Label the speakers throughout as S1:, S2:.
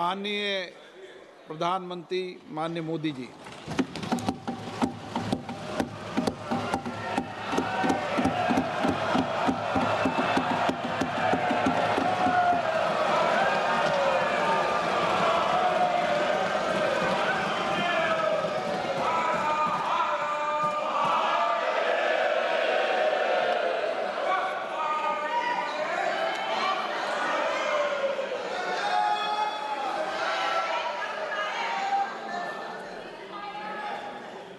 S1: माननीय प्रधानमंत्री माननीय मोदी जी,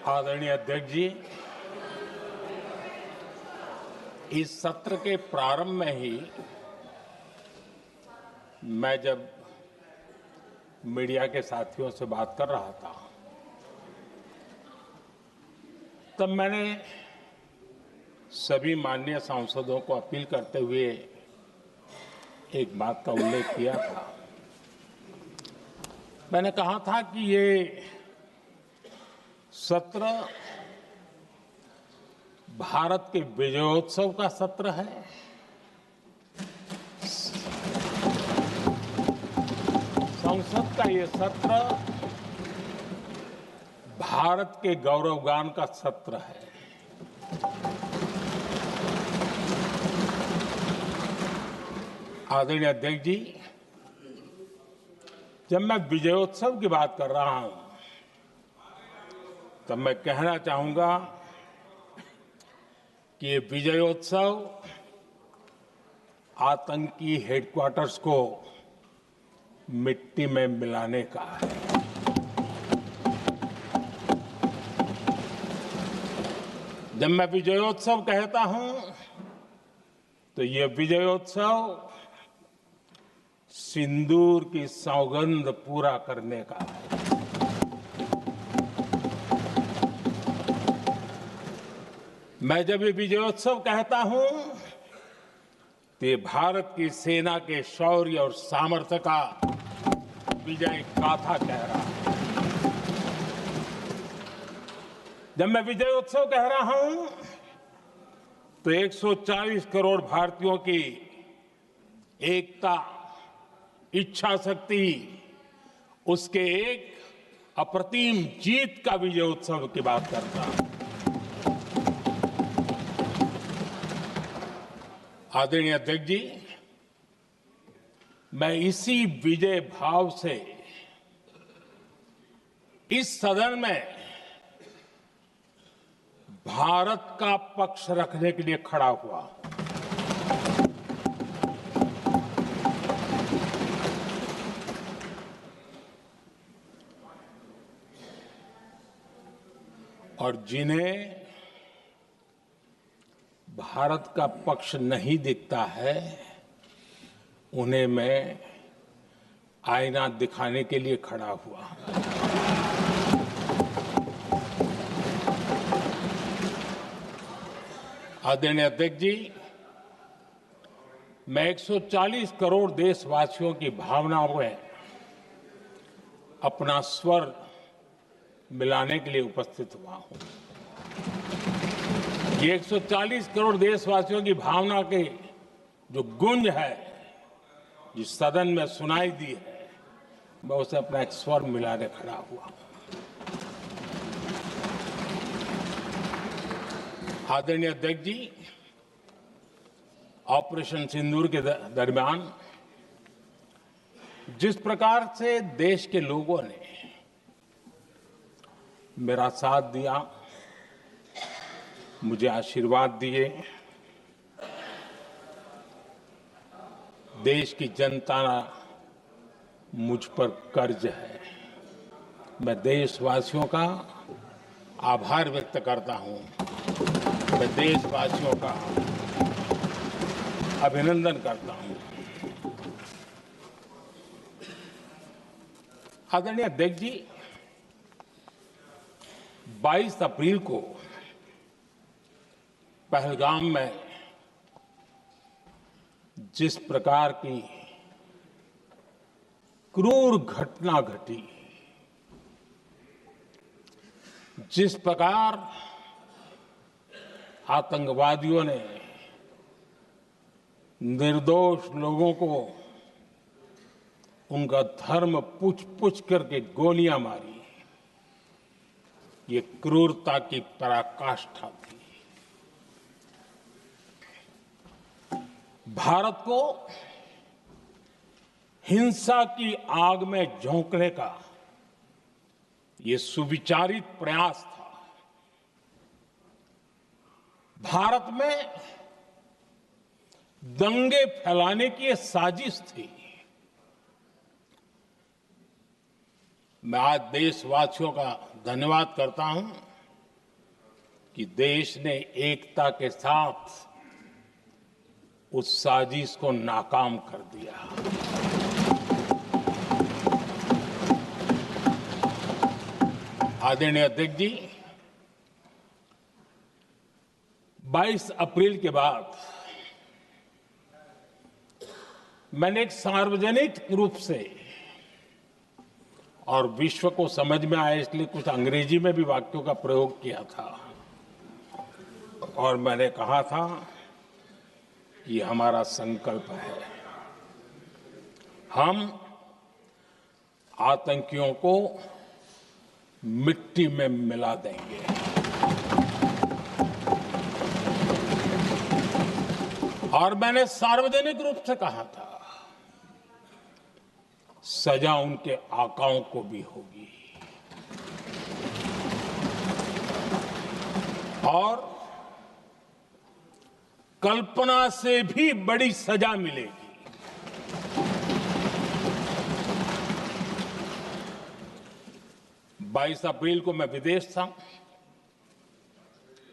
S2: आदरणीय अध्यक्ष जी, इस सत्र के प्रारंभ में ही मैं जब मीडिया के साथियों से बात कर रहा था तब मैंने सभी माननीय सांसदों को अपील करते हुए एक बात का उल्लेख किया था। मैंने कहा था कि ये सत्र भारत के विजयोत्सव का सत्र है। संसद का ये सत्र भारत के गौरवगान का सत्र है। आदरणीय अध्यक्ष जी, जब मैं विजयोत्सव की बात कर रहा हूं तब मैं कहना चाहूंगा कि ये विजयोत्सव आतंकी हेडक्वार्टर्स को मिट्टी में मिलाने का है। जब मैं विजयोत्सव कहता हूं तो ये विजयोत्सव सिंदूर की सौगंध पूरा करने का है। मैं जब ये विजयोत्सव कहता हूं तो ये भारत की सेना के शौर्य और सामर्थ्य का विजय गाथा कह रहा है। जब मैं विजयोत्सव कह रहा हूं तो 140 करोड़ भारतीयों की एकता, इच्छा शक्ति, उसके एक अप्रतिम जीत का विजयोत्सव की बात करता हूं। आदरणीय अध्यक्ष जी, मैं इसी विजय भाव से इस सदन में भारत का पक्ष रखने के लिए खड़ा हुआ। और जिन्हें भारत का पक्ष नहीं दिखता है उन्हें मैं आईना दिखाने के लिए खड़ा हुआ। आदरणीय अध्यक्ष जी, मैं 140 करोड़ देशवासियों की भावनाओं में अपना स्वर मिलाने के लिए उपस्थित हुआ हूं। ये 140 करोड़ देशवासियों की भावना के जो गूंज है, जिस सदन में सुनाई दी है, मैं उसे अपना एक स्वर मिलाने खड़ा हुआ। आदरणीय अध्यक्ष जी, ऑपरेशन सिंदूर के दरमियान जिस प्रकार से देश के लोगों ने मेरा साथ दिया, मुझे आशीर्वाद दिए, देश की जनता मुझ पर कर्ज है। मैं देशवासियों का आभार व्यक्त करता हूं। मैं देशवासियों का अभिनंदन करता हूं। आदरणीय अध्यक्ष जी, 22 अप्रैल को पहलगाम में जिस प्रकार की क्रूर घटना घटी, जिस प्रकार आतंकवादियों ने निर्दोष लोगों को उनका धर्म पूछ पूछ करके गोलियां मारी, ये क्रूरता की पराकाष्ठा थी। भारत को हिंसा की आग में झोंकने का ये सुविचारित प्रयास था। भारत में दंगे फैलाने की ये साजिश थी। मैं आज देशवासियों का धन्यवाद करता हूं कि देश ने एकता के साथ उस साजिश को नाकाम कर दिया। आदरणीय अध्यक्ष जी, 22 अप्रैल के बाद मैंने एक सार्वजनिक रूप से और विश्व को समझ में आए इसलिए कुछ अंग्रेजी में भी वाक्यों का प्रयोग किया था और मैंने कहा था कि हमारा संकल्प है, हम आतंकियों को मिट्टी में मिला देंगे। और मैंने सार्वजनिक रूप से कहा था, सजा उनके आकाओं को भी होगी और कल्पना से भी बड़ी सजा मिलेगी। 22 अप्रैल को मैं विदेश था,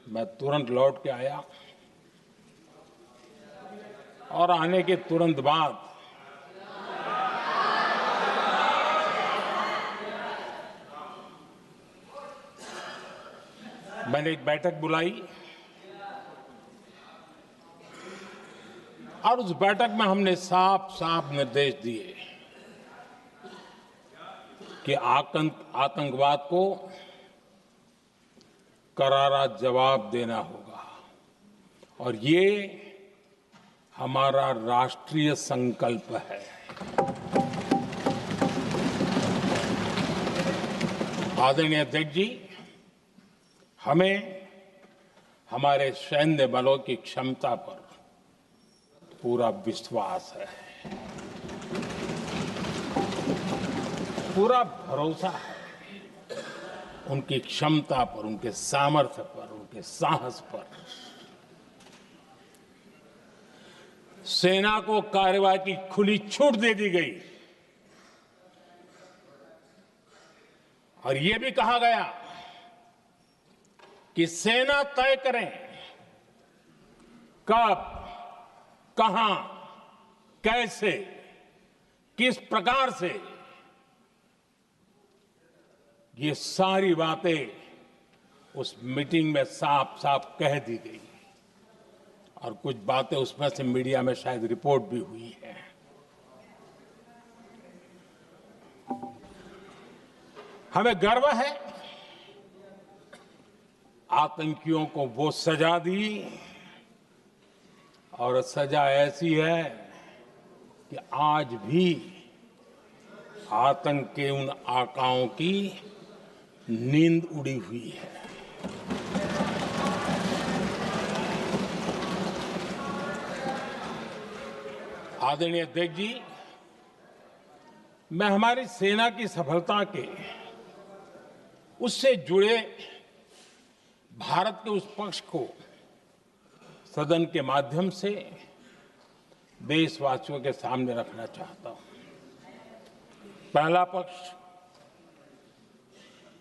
S2: मैं तुरंत लौट के आया और आने के तुरंत बाद मैंने एक बैठक बुलाई और उस बैठक में हमने साफ साफ निर्देश दिए कि आतंकवाद को करारा जवाब देना होगा और ये हमारा राष्ट्रीय संकल्प है। आदरणीय अध्यक्ष जी, हमें हमारे सैन्य बलों की क्षमता पर पूरा विश्वास है, पूरा भरोसा है उनकी क्षमता पर, उनके सामर्थ्य पर, उनके साहस पर। सेना को कार्रवाई की खुली छूट दे दी गई और यह भी कहा गया कि सेना तय करें कब, कहां, कैसे, किस प्रकार से। ये सारी बातें उस मीटिंग में साफ साफ कह दी गई और कुछ बातें उसमें से मीडिया में शायद रिपोर्ट भी हुई है। हमें गर्व है आतंकियों को वो सजा दी और सजा ऐसी है कि आज भी आतंक के उन आकाओं की नींद उड़ी हुई है। आदरणीय अध्यक्ष जी, मैं हमारी सेना की सफलता के उससे जुड़े भारत के उस पक्ष को सदन के माध्यम से देशवासियों के सामने रखना चाहता हूं। पहला पक्ष,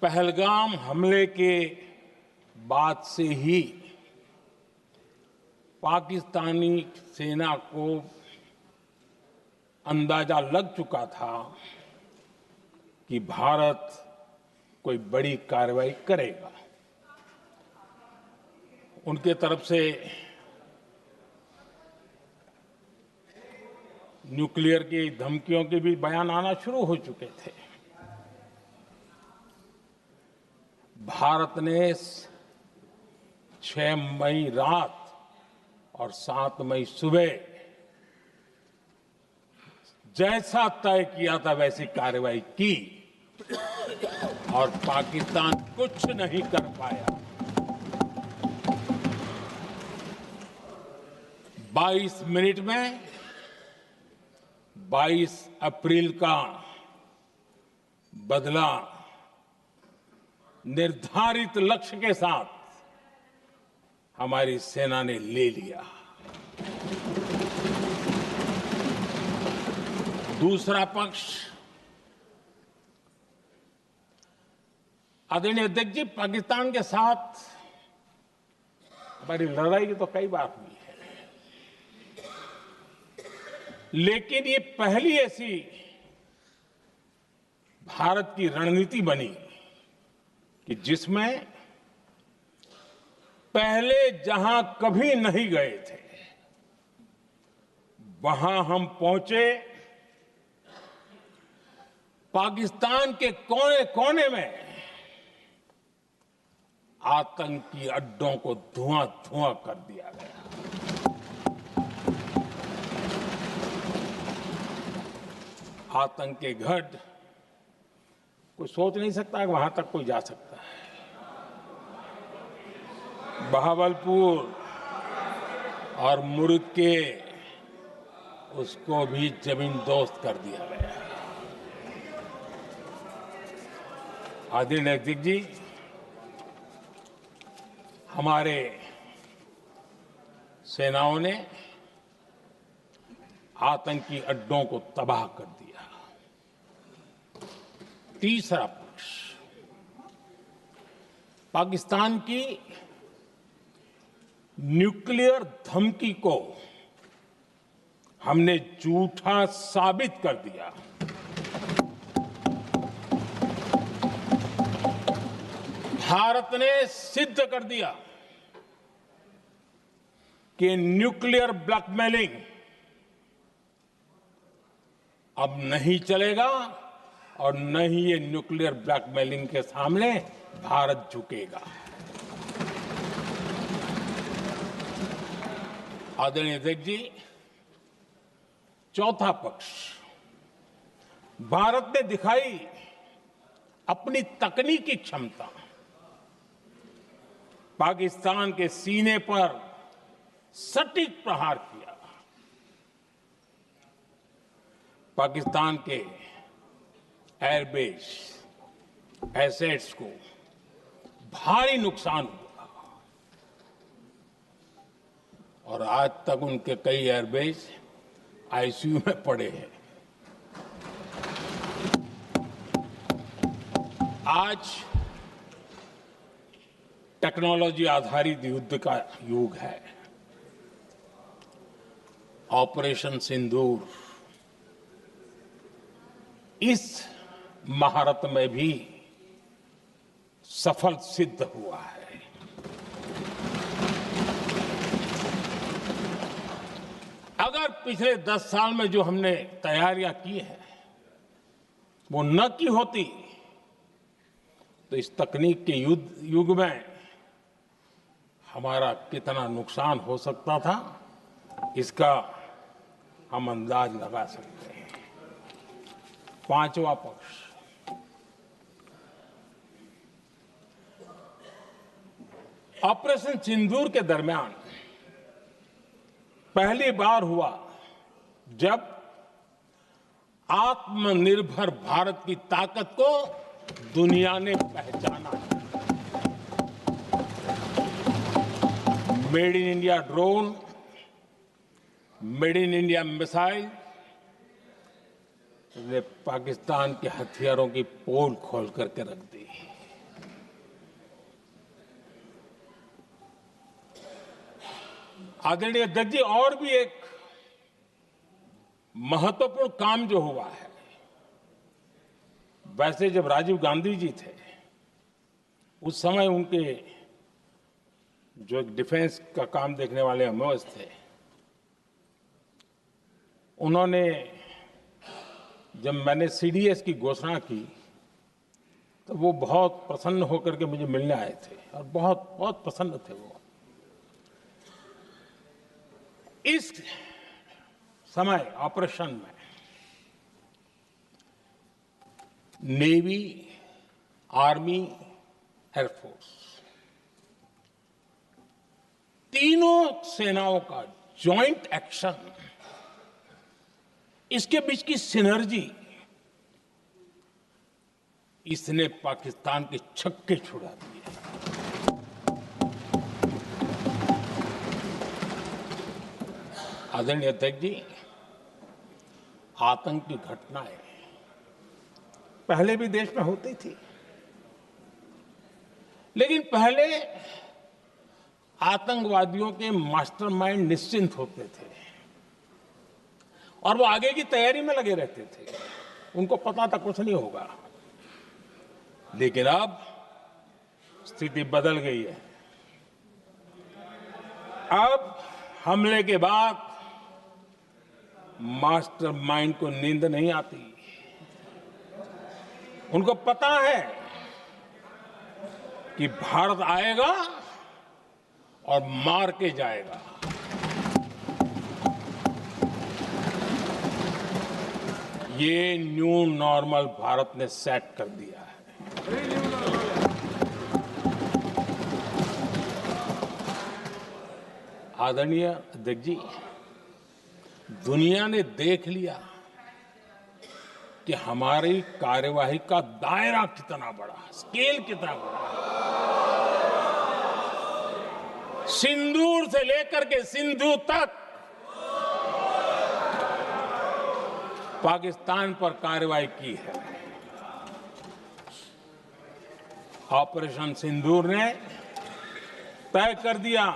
S2: पहलगाम हमले के बाद से ही पाकिस्तानी सेना को अंदाजा लग चुका था कि भारत कोई बड़ी कार्रवाई करेगा। उनके तरफ से न्यूक्लियर की धमकियों के भी बयान आना शुरू हो चुके थे। भारत ने 6 मई रात और 7 मई सुबह जैसा तय किया था वैसी कार्रवाई की और पाकिस्तान कुछ नहीं कर पाया। 22 मिनट में 22 अप्रैल का बदला निर्धारित लक्ष्य के साथ हमारी सेना ने ले लिया। दूसरा पक्ष, आदरणीय अध्यक्ष जी, पाकिस्तान के साथ हमारी लड़ाई तो कई बार हुई है, लेकिन ये पहली ऐसी भारत की रणनीति बनी कि जिसमें पहले जहां कभी नहीं गए थे वहां हम पहुंचे। पाकिस्तान के कोने कोने में आतंकी अड्डों को धुआं धुआं कर दिया गया। आतंक के गढ़ कोई सोच नहीं सकता कि वहां तक कोई जा सकता है। बहावलपुर और मुर्ग के उसको भी जमीन दोस्त कर दिया गया। आदरणीय अध्यक्ष जी, हमारे सेनाओं ने आतंकी अड्डों को तबाह कर दिया। तीसरा पक्ष, पाकिस्तान की न्यूक्लियर धमकी को हमने झूठा साबित कर दिया। भारत ने सिद्ध कर दिया कि न्यूक्लियर ब्लैकमेलिंग अब नहीं चलेगा और न ही ये न्यूक्लियर ब्लैकमेलिंग के सामने भारत झुकेगा। आदरणीय अध्यक्ष जी, चौथा पक्ष, भारत ने दिखाई अपनी तकनीकी क्षमता। पाकिस्तान के सीने पर सटीक प्रहार किया। पाकिस्तान के एयरबेस एसेट्स को भारी नुकसान हुआ और आज तक उनके कई एयरबेस आईसीयू में पड़े हैं। आज टेक्नोलॉजी आधारित युद्ध का युग है। ऑपरेशन सिंदूर इस महारत में भी सफल सिद्ध हुआ है। अगर पिछले 10 साल में जो हमने तैयारियां की हैं वो न की होती तो इस तकनीक के युग में हमारा कितना नुकसान हो सकता था, इसका हम अंदाज लगा सकते हैं। पांचवा पक्ष, ऑपरेशन सिंदूर के दरमियान पहली बार हुआ जब आत्मनिर्भर भारत की ताकत को दुनिया ने पहचाना। Made in India drone, made in India missile ने पाकिस्तान के हथियारों की पोल खोल करके रख दी। आदरणीय अध्यक्ष जी, और भी एक महत्वपूर्ण काम जो हुआ है, वैसे जब राजीव गांधी जी थे उस समय उनके जो एक डिफेंस का काम देखने वाले एमओएस थे, उन्होंने जब मैंने सीडीएस की घोषणा की तो वो बहुत प्रसन्न होकर के मुझे मिलने आए थे और बहुत बहुत प्रसन्न थे वो। इस समय ऑपरेशन में नेवी, आर्मी, एयरफोर्स, तीनों सेनाओं का जॉइंट एक्शन, इसके बीच की सिनर्जी, इसने पाकिस्तान के छक्के छुड़ा दिए। आदरणीय अध्यक्ष जी, आतंक की घटनाएं पहले भी देश में होती थी, लेकिन पहले आतंकवादियों के मास्टरमाइंड निश्चिंत होते थे और वो आगे की तैयारी में लगे रहते थे। उनको पता था कुछ नहीं होगा। लेकिन अब स्थिति बदल गई है। अब हमले के बाद मास्टरमाइंड को नींद नहीं आती। उनको पता है कि भारत आएगा और मार के जाएगा। ये न्यू नॉर्मल भारत ने सेट कर दिया है। आदरणीय अध्यक्ष जी, दुनिया ने देख लिया कि हमारी कार्यवाही का दायरा कितना बड़ा, स्केल कितना बड़ा। सिंदूर से लेकर के सिंधु तक पाकिस्तान पर कार्रवाई की है। ऑपरेशन सिंदूर ने तय कर दिया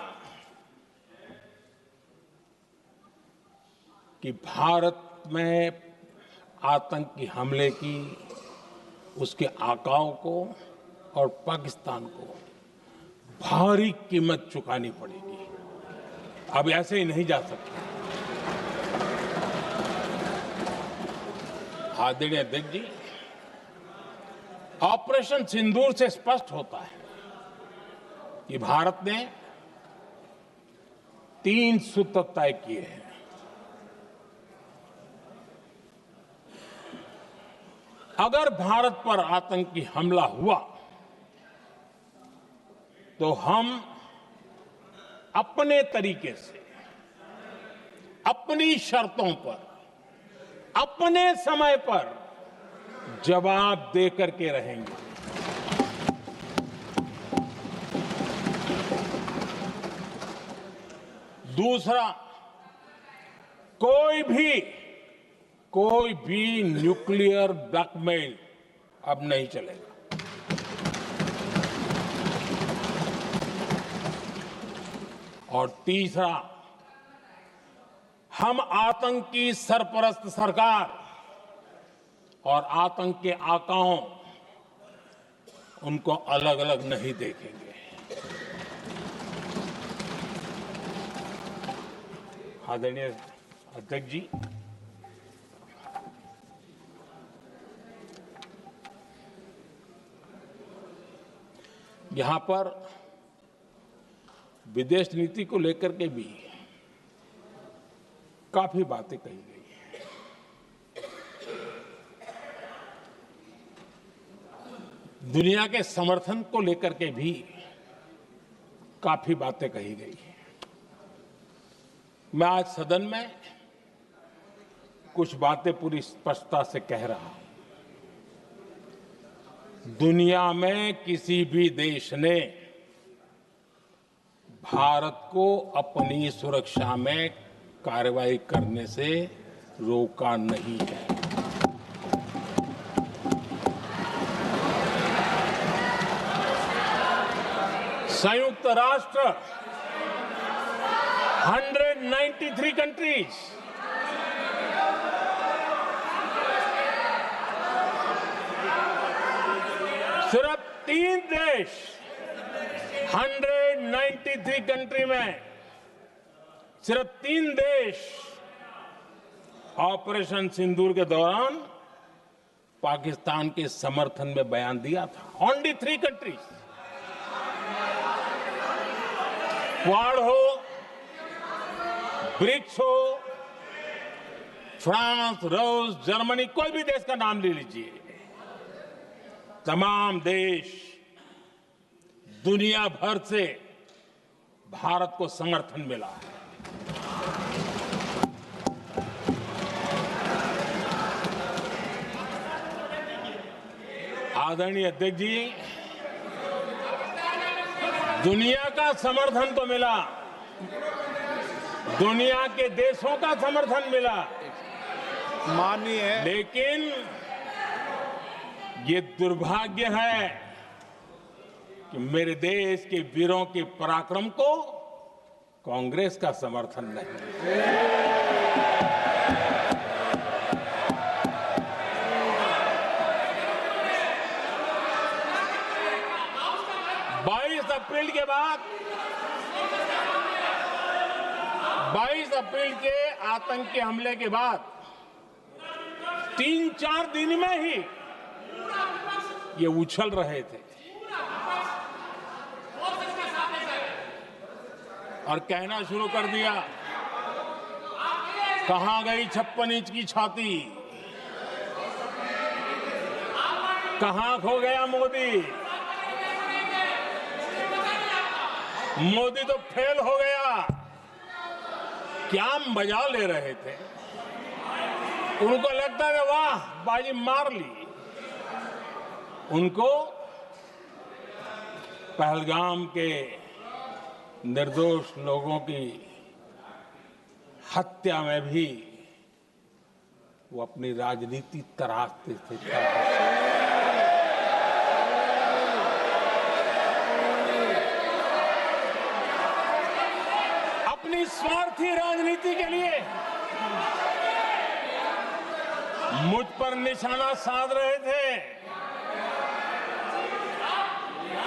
S2: कि भारत में आतंकी हमले की, उसके आकाओं को और पाकिस्तान को भारी कीमत चुकानी पड़ेगी। अब ऐसे ही नहीं जा सकते। आदरणीय अध्यक्ष जी, ऑपरेशन सिंदूर से स्पष्ट होता है कि भारत ने 3 सूत्र तय किए हैं। अगर भारत पर आतंकी हमला हुआ तो हम अपने तरीके से, अपनी शर्तों पर, अपने समय पर जवाब दे करके रहेंगे। दूसरा, कोई भी न्यूक्लियर ब्लैकमेल अब नहीं चलेगा। और तीसरा, हम आतंक की सरपरस्त सरकार और आतंक के आकाओं, उनको अलग अलग नहीं देखेंगे। आदरणीय अध्यक्ष जी, यहां पर विदेश नीति को लेकर के भी काफी बातें कही गई हैं। दुनिया के समर्थन को लेकर के भी काफी बातें कही गई हैं। मैं आज सदन में कुछ बातें पूरी स्पष्टता से कह रहा हूं। दुनिया में किसी भी देश ने भारत को अपनी सुरक्षा में कार्रवाई करने से रोका नहीं है। संयुक्त राष्ट्र 193 कंट्रीज, सिर्फ 3 देश 193 कंट्री में सिर्फ 3 देश ऑपरेशन सिंदूर के दौरान पाकिस्तान के समर्थन में बयान दिया था। Only 3 countries. क्वाड हो, ब्रिक्स हो, फ्रांस, रूस, जर्मनी, कोई भी देश का नाम ले लीजिए, तमाम देश दुनिया भर से भारत को समर्थन मिला है। आदरणीय अध्यक्ष जी, दुनिया का समर्थन तो मिला, दुनिया के देशों का समर्थन मिला,
S1: माननीय
S2: लेकिन ये दुर्भाग्य है कि मेरे देश के वीरों के पराक्रम को कांग्रेस का समर्थन नहीं। 22 अप्रैल के आतंकी हमले के बाद 3-4 दिन में ही ये उछल रहे थे और कहना शुरू कर दिया, कहां गई 56 इंच की छाती, कहां खो गया मोदी, मोदी तो फेल हो गया। क्या मजा ले रहे थे, उनको लगता है वाह बाजी मार ली। उनको पहलगाम के निर्दोष लोगों की हत्या में भी वो अपनी राजनीति तराशते थे। अपनी स्वार्थी राजनीति के लिए मुझ पर निशाना साध रहे थे,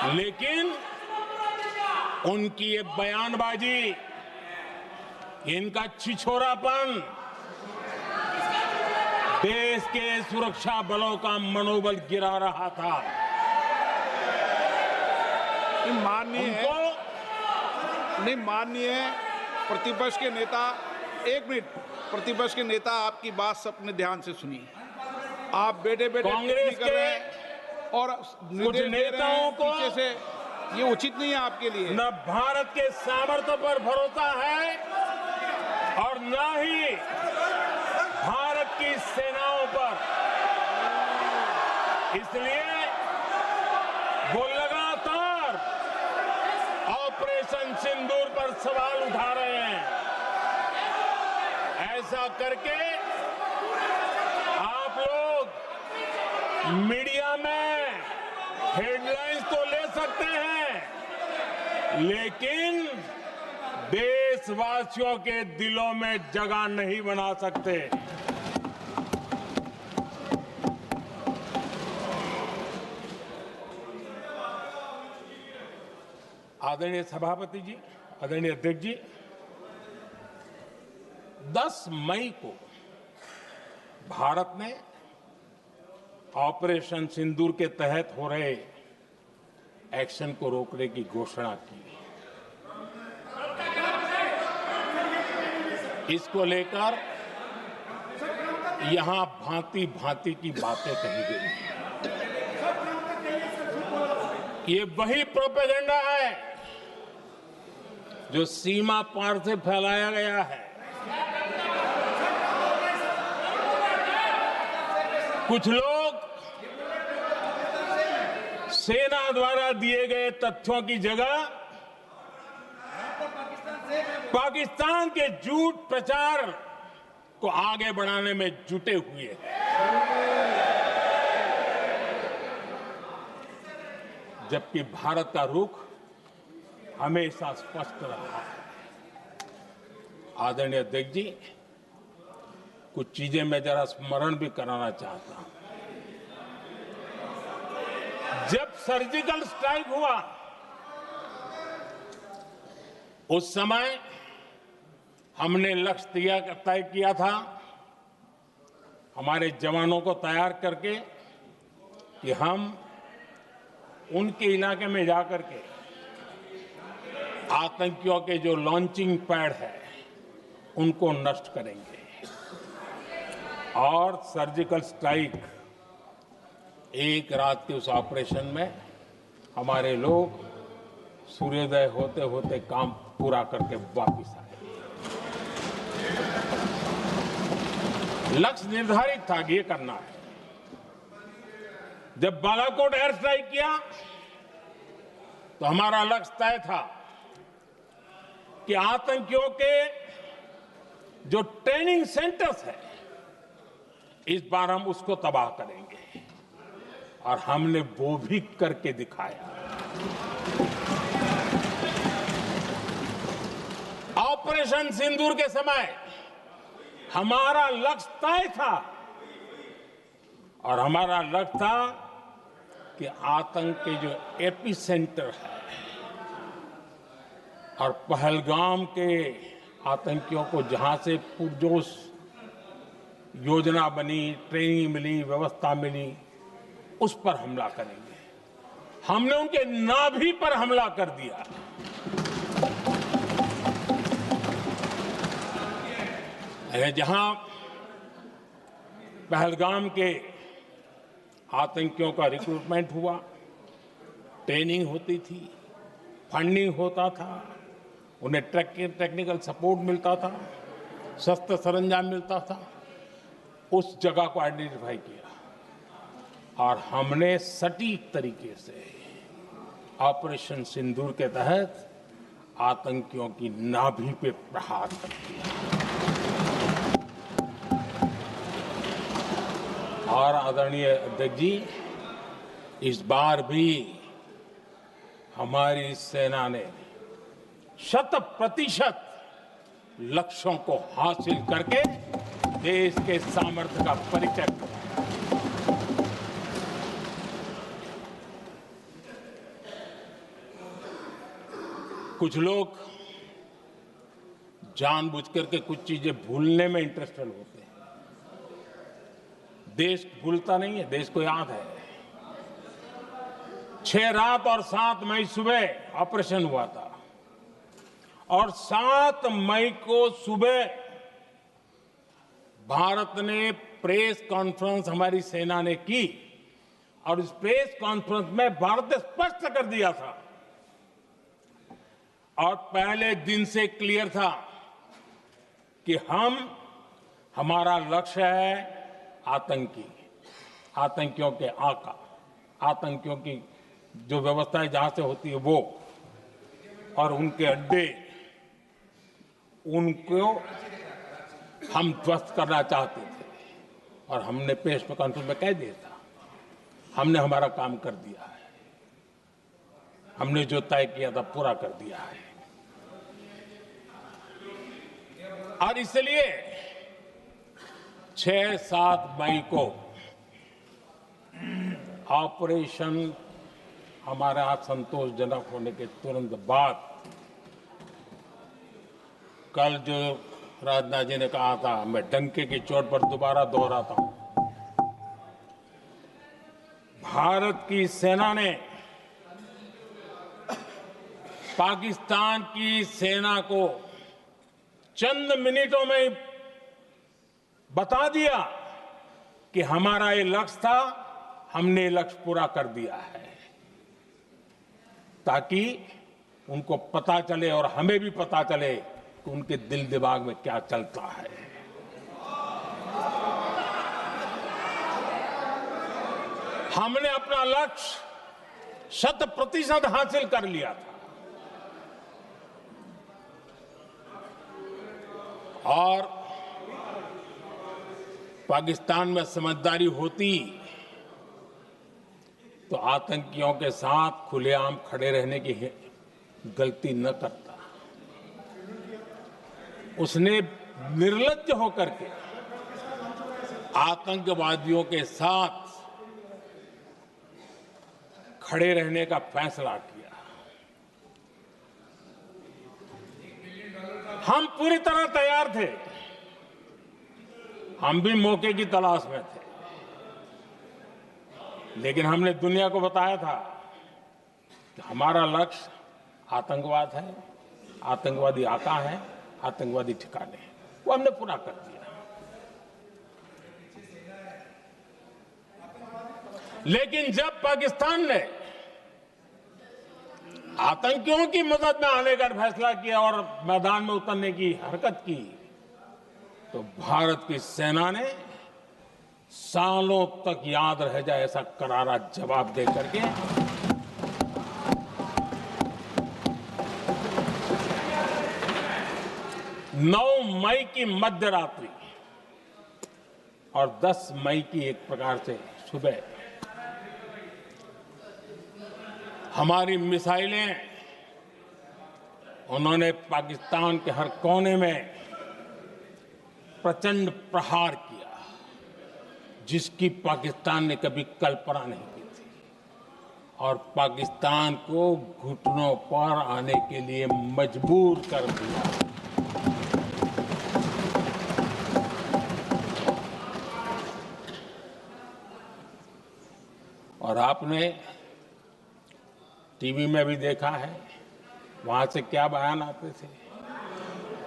S2: लेकिन उनकी ये बयानबाजी, इनका छिछोरापन देश के सुरक्षा बलों का मनोबल गिरा रहा था।
S1: माननीय प्रतिपक्ष के नेता, एक मिनट, प्रतिपक्ष के नेता आपकी बात अपने ध्यान से सुनिए। आप बेटे
S2: कांग्रेस
S1: कर रहे हैं और
S2: कुछ नेताओं को
S1: पीछे से, ये उचित नहीं है आपके लिए।
S2: न भारत के सामर्थ्य पर भरोसा है और न ही भारत की सेनाओं पर, इसलिए वो लगातार ऑपरेशन सिंदूर पर सवाल उठा रहे हैं। ऐसा करके आप लोग मीडिया में हेडलाइंस तो ले सकते हैं, लेकिन देशवासियों के दिलों में जगह नहीं बना सकते। आदरणीय सभापति जी, आदरणीय अध्यक्ष जी, 10 मई को भारत ने ऑपरेशन सिंदूर के तहत हो रहे एक्शन को रोकने की घोषणा की। इसको लेकर यहां भांति भांति की बातें कही गई। ये वही प्रोपेगेंडा है जो सीमा पार से फैलाया गया है। कुछ लोग सेना द्वारा दिए गए तथ्यों की जगह पाकिस्तान के झूठ प्रचार को आगे बढ़ाने में जुटे हुए हैं, जबकि भारत का रुख हमेशा स्पष्ट रहा है। आदरणीय अध्यक्ष जी, कुछ चीजें मैं जरा स्मरण भी कराना चाहता हूं। जब सर्जिकल स्ट्राइक हुआ, उस समय हमने लक्ष्य तय किया था, हमारे जवानों को तैयार करके, कि हम उनके इलाके में जाकर के आतंकियों के जो लॉन्चिंग पैड है उनको नष्ट करेंगे और सर्जिकल स्ट्राइक एक रात के उस ऑपरेशन में हमारे लोग सूर्योदय होते होते काम पूरा करके वापस आए। लक्ष्य निर्धारित था कि ये करना है। जब बालाकोट एयर स्ट्राइक किया तो हमारा लक्ष्य तय था कि आतंकियों के जो ट्रेनिंग सेंटर्स है, इस बार हम उसको तबाह करेंगे, और हमने वो भी करके दिखाया। ऑपरेशन सिंदूर के समय हमारा लक्ष्य तय था, और हमारा लक्ष्य था कि आतंक के जो एपी सेंटर है और पहलगाम के आतंकियों को जहां से पुरजोश योजना बनी, ट्रेनिंग मिली, व्यवस्था मिली, उस पर हमला करेंगे। हमने उनके नाभि पर हमला कर दिया। जहां पहलगाम के आतंकियों का रिक्रूटमेंट हुआ, ट्रेनिंग होती थी, फंडिंग होता था, उन्हें टेक्निकल सपोर्ट मिलता था, शस्त्र सरंजाम मिलता था, उस जगह को आइडेंटिफाई किया और हमने सटीक तरीके से ऑपरेशन सिंदूर के तहत आतंकियों की नाभि पे प्रहार कर दिया। और आदरणीय अध्यक्ष जी, इस बार भी हमारी सेना ने 100% लक्ष्यों को हासिल करके देश के सामर्थ्य का परिचय दिया। कुछ लोग जानबूझ करके कुछ चीजें भूलने में इंटरेस्टेड होते हैं। देश भूलता नहीं है, देश को याद है। 6 रात और 7 मई सुबह ऑपरेशन हुआ था, और 7 मई को सुबह भारत ने प्रेस कॉन्फ्रेंस हमारी सेना ने की, और इस प्रेस कॉन्फ्रेंस में भारत ने स्पष्ट कर दिया था, और पहले दिन से क्लियर था कि हमारा लक्ष्य है आतंकियों के आका, आतंकियों की जो व्यवस्थाएं जहां से होती है वो, और उनके अड्डे, उनको हम ध्वस्त करना चाहते थे। और हमने प्रेस कॉन्फ्रेंस में कह दिया था, हमने हमारा काम कर दिया है, हमने जो तय किया था पूरा कर दिया है। और इसलिए 6-7 मई को ऑपरेशन हमारे हाथ संतोषजनक होने के तुरंत बाद, कल जो राजनाथ जी ने कहा था, मैं डंके की चोट पर दोबारा दोहराता हूं, भारत की सेना ने पाकिस्तान की सेना को चंद मिनटों में बता दिया कि हमारा ये लक्ष्य था, हमने ये लक्ष्य पूरा कर दिया है, ताकि उनको पता चले और हमें भी पता चले कि उनके दिल दिमाग में क्या चलता है। हमने अपना लक्ष्य 100% हासिल कर लिया था, और पाकिस्तान में समझदारी होती तो आतंकियों के साथ खुलेआम खड़े रहने की गलती न करता। उसने निर्लज्ज होकर के आतंकवादियों के साथ खड़े रहने का फैसला किया। हम पूरी तरह तैयार थे, हम भी मौके की तलाश में थे, लेकिन हमने दुनिया को बताया था कि हमारा लक्ष्य आतंकवाद है, आतंकवादी आका है, आतंकवादी ठिकाने हैं। वो हमने पूरा कर दिया। लेकिन जब पाकिस्तान ने आतंकियों की मदद में आने का फैसला किया और मैदान में उतरने की हरकत की, तो भारत की सेना ने सालों तक याद रह जाए ऐसा करारा जवाब दे करके 9 मई की मध्य रात्रि और 10 मई की एक प्रकार से सुबह हमारी मिसाइलें उन्होंने पाकिस्तान के हर कोने में प्रचंड प्रहार किया, जिसकी पाकिस्तान ने कभी कल्पना नहीं की थी और पाकिस्तान को घुटनों पर आने के लिए मजबूर कर दिया। और आपने टीवी में भी देखा है, वहां से क्या बयान आते थे।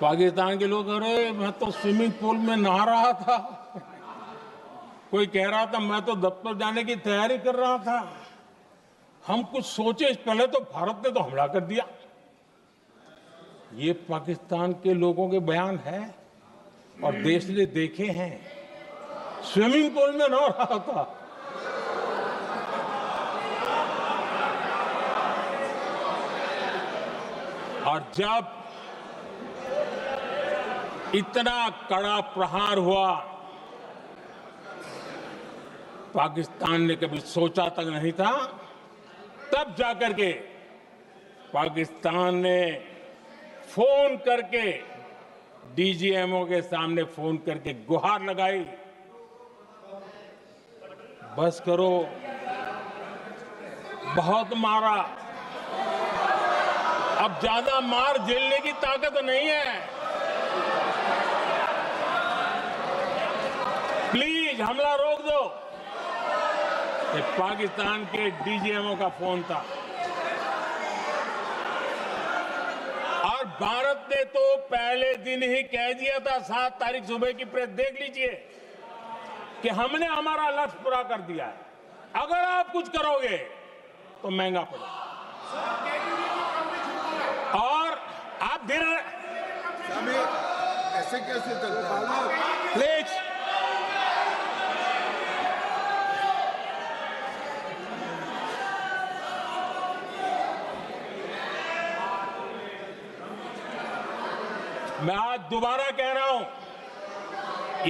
S2: पाकिस्तान के लोग, अरे मैं तो स्विमिंग पूल में नहा रहा था, कोई कह रहा था मैं तो दफ्तर जाने की तैयारी कर रहा था। हम कुछ सोचे पहले तो भारत ने तो हमला कर दिया। ये पाकिस्तान के लोगों के बयान है और देश ने देखे हैं। स्विमिंग पूल में नहा रहा था। और जब इतना कड़ा प्रहार हुआ, पाकिस्तान ने कभी सोचा तक नहीं था, तब जाकर के पाकिस्तान ने फोन करके डीजीएमओ के सामने फोन करके गुहार लगाई, बस करो, बहुत मारा, अब ज्यादा मार झेलने की ताकत नहीं है, प्लीज हमला रोक दो। ये पाकिस्तान के डीजीएमओ का फोन था। और भारत ने तो पहले दिन ही कह दिया था, 7 तारीख सुबह की प्रेस देख लीजिए, कि हमने हमारा लक्ष्य पूरा कर दिया है, अगर आप कुछ करोगे तो महंगा पड़ेगा। और आप धीरे
S3: ऐसे कैसे चलता है?
S2: प्लीज मैं आज दोबारा कह रहा हूं,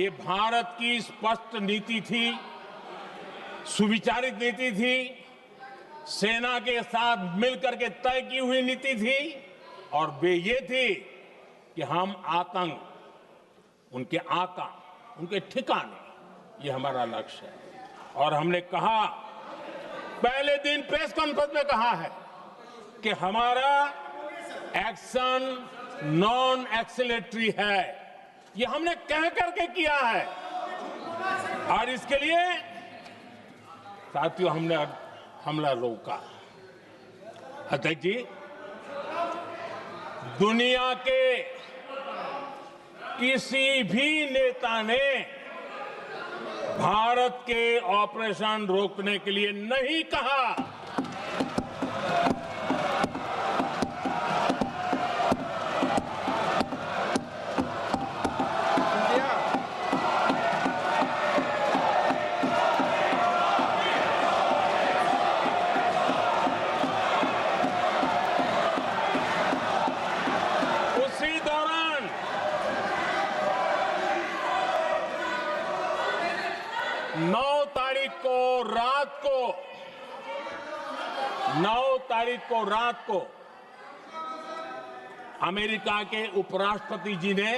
S2: ये भारत की स्पष्ट नीति थी, सुविचारित नीति थी, सेना के साथ मिलकर के तय की हुई नीति थी और वे ये थी कि हम आतंक, उनके आका, उनके ठिकाने, ये हमारा लक्ष्य है। और हमने कहा, पहले दिन प्रेस कॉन्फ्रेंस में कहा है कि हमारा एक्शन नॉन एक्सीलरेटरी है, ये हमने कह करके किया है। और इसके लिए साथियों हमने हमला रोका। अध्यक्ष जी, दुनिया के किसी भी नेता ने भारत के ऑपरेशन रोकने के लिए नहीं कहा। उसी दौरान 9 तारीख को रात को अमेरिका के उपराष्ट्रपति जी ने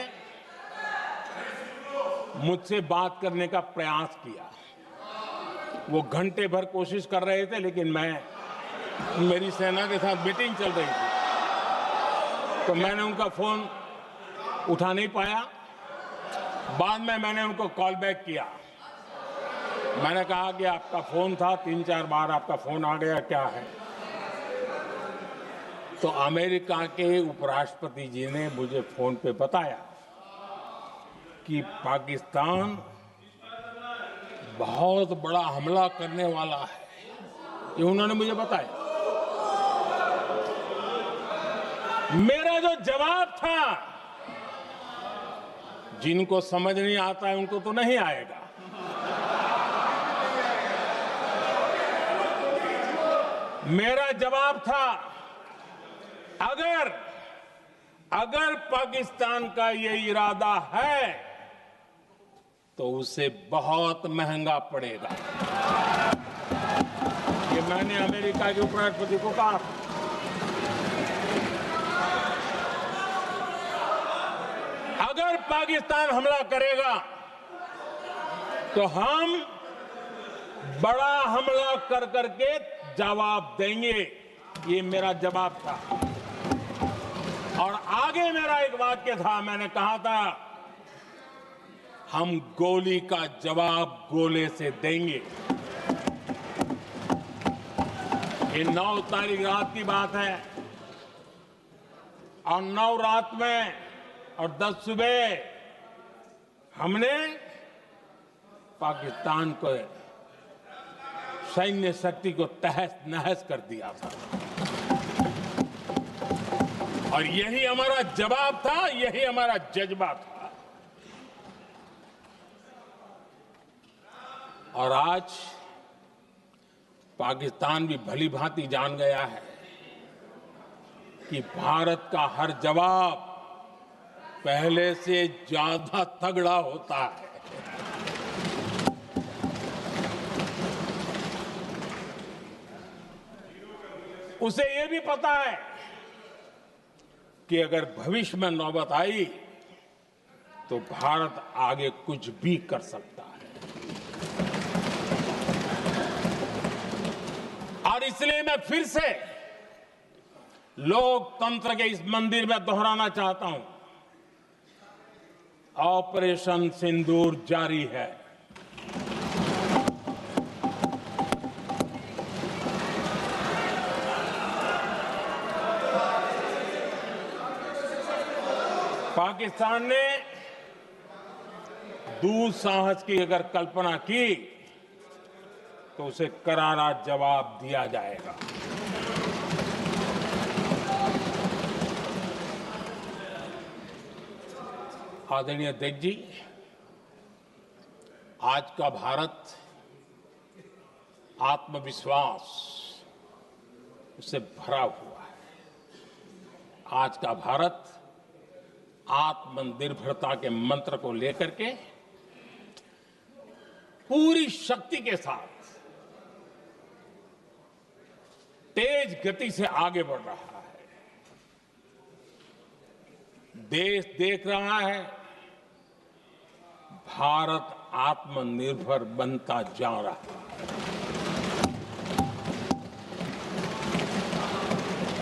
S2: मुझसे बात करने का प्रयास किया। वो घंटे भर कोशिश कर रहे थे, लेकिन मेरी सेना के साथ मीटिंग चल रही थी, तो मैंने उनका फोन उठा नहीं पाया। बाद में मैंने उनको कॉल बैक किया। मैंने कहा कि आपका फोन था, 3-4 बार आपका फोन आ गया, क्या है? तो अमेरिका के उपराष्ट्रपति जी ने मुझे फोन पे बताया कि पाकिस्तान बहुत बड़ा हमला करने वाला है ये उन्होंने मुझे बताया। मेरा जो जवाब था, जिनको समझ नहीं आता है उनको तो नहीं आएगा। मेरा जवाब था, अगर पाकिस्तान का ये इरादा है तो उसे बहुत महंगा पड़ेगा। ये मैंने अमेरिका के उपराष्ट्रपति को कहा। अगर पाकिस्तान हमला करेगा तो हम बड़ा हमला कर करके जवाब देंगे। ये मेरा जवाब था। और आगे मेरा एक वाक्य था, मैंने कहा था हम गोली का जवाब गोले से देंगे। ये 9 तारीख रात की बात है और 9 रात में और 10 सुबह हमने पाकिस्तान को सैन्य शक्ति को तहस नहस कर दिया था। और यही हमारा जवाब था, यही हमारा जज्बा था। और आज पाकिस्तान भी भली भांति जान गया है कि भारत का हर जवाब पहले से ज्यादा तगड़ा होता है। उसे यह भी पता है कि अगर भविष्य में नौबत आई तो भारत आगे कुछ भी कर सकता है। और इसलिए मैं फिर से लोकतंत्र के इस मंदिर में दोहराना चाहता हूं, ऑपरेशन सिंदूर जारी है। पाकिस्तान ने दुस्साहस की अगर कल्पना की तो उसे करारा जवाब दिया जाएगा। आदरणीय अध्यक्ष जी, आज का भारत आत्मविश्वास से भरा हुआ है। आज का भारत आत्मनिर्भरता के मंत्र को लेकर के पूरी शक्ति के साथ तेज गति से आगे बढ़ रहा है। देश देख रहा है भारत आत्मनिर्भर बनता जा रहा है।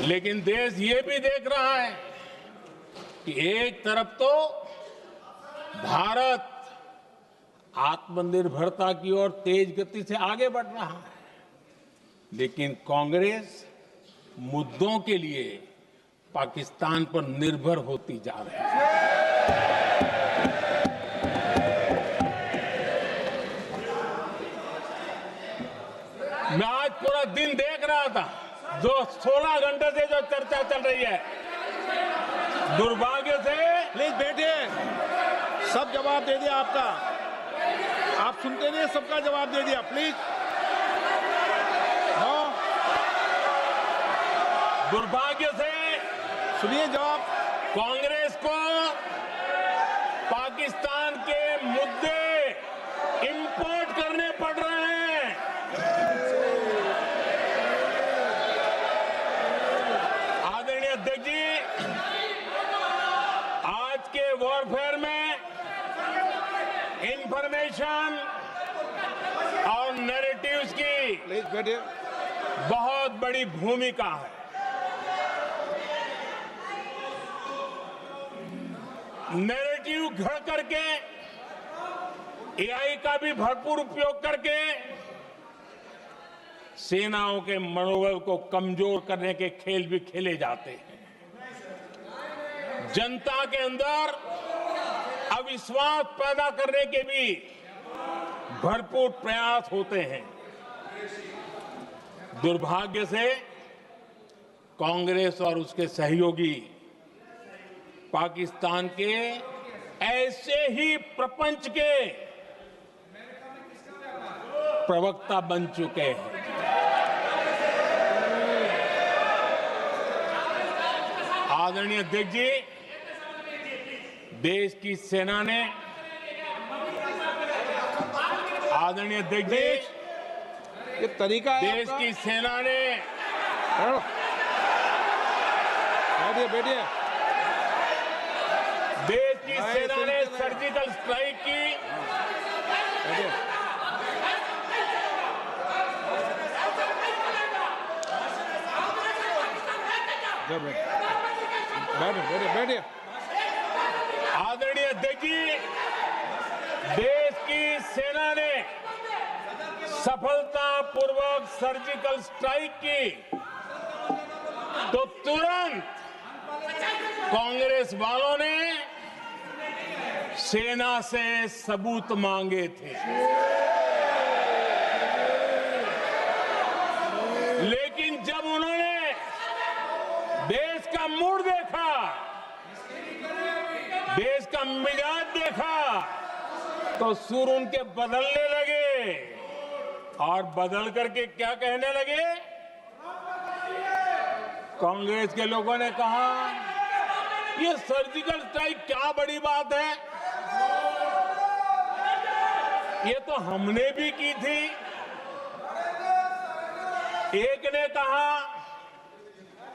S2: लेकिन देश ये भी देख रहा है कि एक तरफ तो भारत आत्मनिर्भरता की ओर तेज गति से आगे बढ़ रहा है, लेकिन कांग्रेस मुद्दों के लिए पाकिस्तान पर निर्भर होती जा रही है। मैं आज पूरा दिन देख रहा था, जो 16 घंटे से जो चर्चा चल रही है, दुर्भाग्य से।
S1: प्लीज बैठिए, सब जवाब दे दिया आपका। आप सुनते नहीं, सबका जवाब दे दिया। प्लीज
S2: दुर्भाग्य से
S1: सुनिए जवाब।
S2: कांग्रेस को पाकिस्तान के मुद्दे इंपोर्ट करने पड़ रहे हैं। आदरणीय अध्यक्ष जी, आज के वॉरफेयर में इंफॉर्मेशन और नैरेटिव्स की
S1: प्लीज बैठिए।
S2: बहुत बड़ी भूमिका है। नैरेटिव घड़ करके, एआई का भी भरपूर उपयोग करके सेनाओं के मनोबल को कमजोर करने के खेल भी खेले जाते हैं। जनता के अंदर अविश्वास पैदा करने के भी भरपूर प्रयास होते हैं। दुर्भाग्य से कांग्रेस और उसके सहयोगी पाकिस्तान के ऐसे ही प्रपंच के प्रवक्ता बन चुके हैं। आदरणीय अध्यक्ष जी, देश की सेना ने आदरणीय अध्यक्ष जी,
S1: ये तरीका है
S2: देश
S1: आपका?
S2: की सेना ने
S1: बैठिए बैठिए।
S2: देश की
S1: भाई,
S2: सेना ने
S1: सुनते रहे।
S2: सर्जिकल स्ट्राइक की।
S1: बैठिए। जब बैठिए बैठिए बैठिए।
S2: आदरणीय अध्यक्ष जी, देश की सेना ने सफलतापूर्वक सर्जिकल स्ट्राइक की तो तुरंत कांग्रेस वालों ने सेना से सबूत मांगे थे, लेकिन जब उन्होंने देश का मूड देखा, देश का मिजाज देखा, तो सुर उनके बदलने लगे और बदल करके क्या कहने लगे? कांग्रेस के लोगों ने कहा, ये सर्जिकल स्ट्राइक क्या बड़ी बात है, ये तो हमने भी की थी। एक ने कहा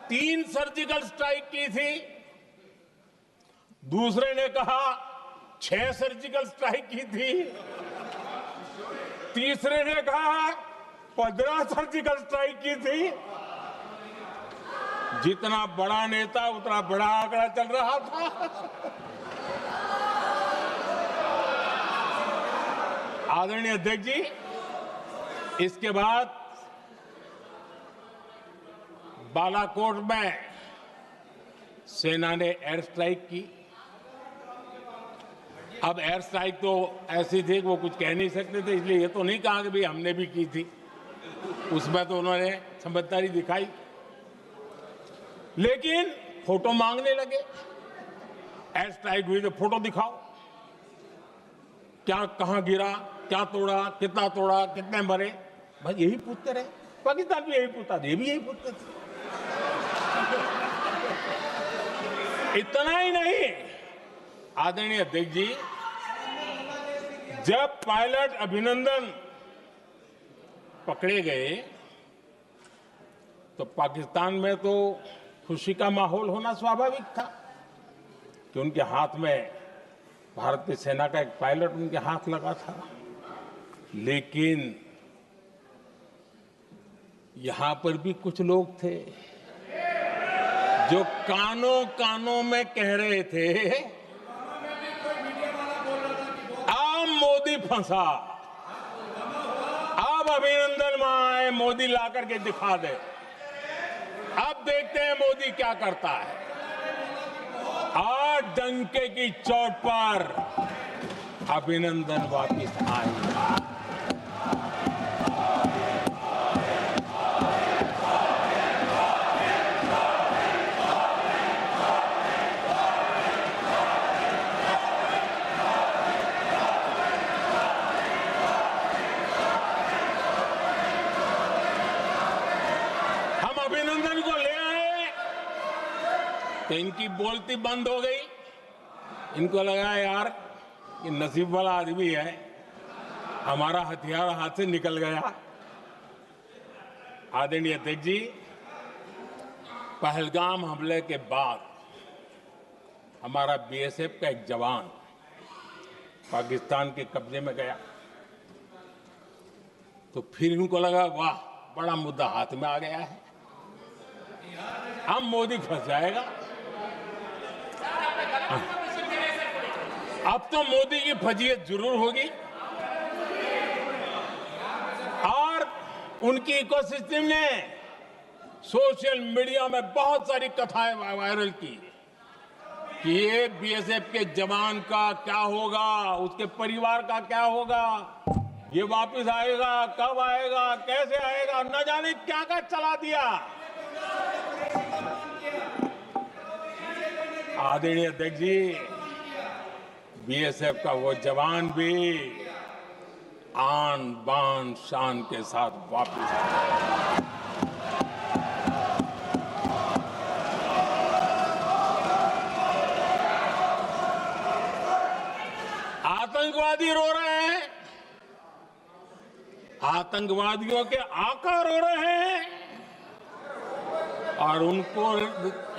S2: 3 सर्जिकल स्ट्राइक की थी, दूसरे ने कहा 6 सर्जिकल स्ट्राइक की थी, तीसरे ने कहा 15 सर्जिकल स्ट्राइक की थी। जितना बड़ा नेता उतना बड़ा आंकड़ा चल रहा था। आदरणीय अध्यक्ष जी, इसके बाद बालाकोट में सेना ने एयर स्ट्राइक की। अब एयर स्ट्राइक तो ऐसी थी कि वो कुछ कह नहीं सकते थे, इसलिए ये तो नहीं कहा कि भाई हमने भी की थी। उसमें तो उन्होंने समझदारी दिखाई, लेकिन फोटो मांगने लगे। एयर स्ट्राइक हुई तो फोटो दिखाओ, क्या कहां गिरा, क्या तोड़ा, कितना तोड़ा, कितने मरे, बस यही पूछते रहे। पाकिस्तान भी यही पूछता था, ये भी यही पूछते थे। इतना ही नहीं, आदरणीय अध्यक्ष जी, जब पायलट अभिनंदन पकड़े गए तो पाकिस्तान में तो खुशी का माहौल होना स्वाभाविक था कि उनके हाथ में भारतीय सेना का एक पायलट उनके हाथ लगा था। लेकिन यहां पर भी कुछ लोग थे जो कानों कानों में कह रहे थे, अब मोदी फंसा, अब अभिनंदन वहां आए, मोदी ला करके दिखा दे, अब देखते हैं मोदी क्या करता है। आज डंके की चोट पर अभिनंदन वापिस आए। अभिनंदन को ले आए तो इनकी बोलती बंद हो गई। इनको लगा यार ये नसीब वाला आदमी है, हमारा हथियार हाथ से निकल गया। आदरणीय अध्यक्ष जी, पहलगाम हमले के बाद हमारा बीएसएफ का एक जवान पाकिस्तान के कब्जे में गया तो फिर इनको लगा वाह बड़ा मुद्दा हाथ में आ गया है, अब मोदी फंस जाएगा। अब तो मोदी की फजीयत जरूर होगी। और उनकी इकोसिस्टम ने सोशल मीडिया में बहुत सारी कथाएं वायरल की कि ये बीएसएफ के जवान का क्या होगा, उसके परिवार का क्या होगा। ये वापस आएगा, कब आएगा, कैसे आएगा, न जाने क्या क्या चला दिया। आदरणीय अध्यक्ष जी, बीएसएफ का वो जवान भी आन बान शान के साथ वापस आए। आतंकवादी रो रहे हैं, आतंकवादियों के आका रो रहे हैं, और उनको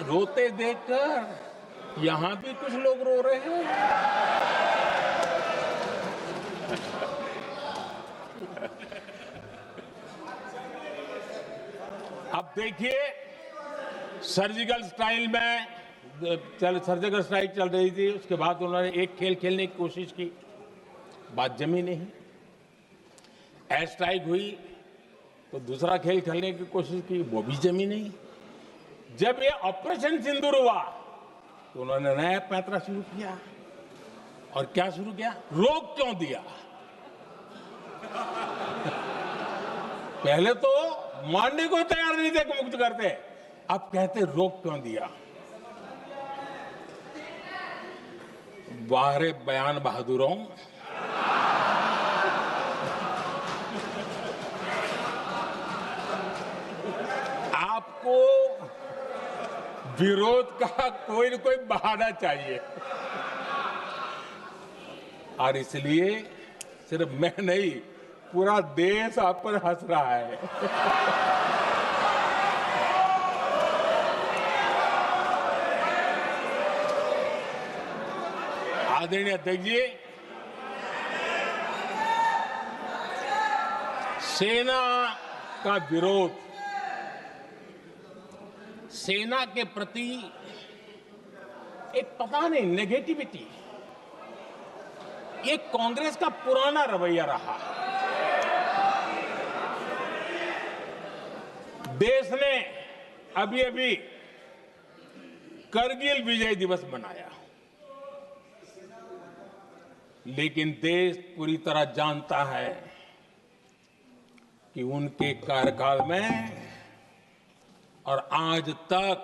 S2: रोते देखकर यहां भी कुछ लोग रो रहे हैं। अब देखिए, सर्जिकल स्ट्राइक चल रही थी, उसके बाद उन्होंने एक खेल खेलने की कोशिश की, बात जमी नहीं। एयर स्ट्राइक हुई तो दूसरा खेल खेलने की कोशिश की, वो भी जमी नहीं। जब ये ऑपरेशन सिंदूर हुआ तो उन्होंने नया पैंतरा शुरू किया, और क्या शुरू किया? रोक क्यों दिया? पहले तो मानने को तैयार नहीं थे कि मुक्त करते, अब कहते रोक क्यों दिया? बाहरे बयान बहादुरों, आपको विरोध का कोई न कोई बहाना चाहिए, और इसलिए सिर्फ मैं नहीं, पूरा देश आप पर हंस रहा है। आदरणीय अध्यक्ष जी, सेना का विरोध, सेना के प्रति एक पता नहीं नेगेटिविटी, ये कांग्रेस का पुराना रवैया रहा है। देश ने अभी अभी करगिल विजय दिवस मनाया, लेकिन देश पूरी तरह जानता है कि उनके कार्यकाल में और आज तक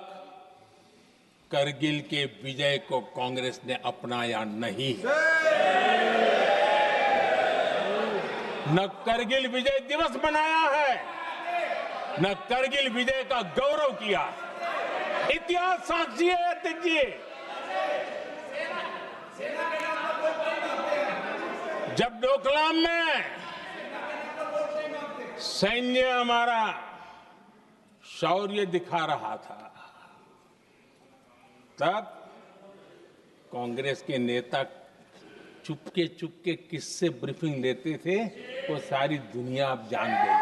S2: करगिल के विजय को कांग्रेस ने अपनाया नहीं है। न करगिल विजय दिवस मनाया है, न करगिल विजय का गौरव किया। इतिहास साक्षी है अध्यक्ष जी। जब डोकलाम में सैन्य हमारा शौर्य दिखा रहा था, तब कांग्रेस के नेता चुपके चुपके किससे ब्रीफिंग लेते थे, वो सारी दुनिया अब जान गई।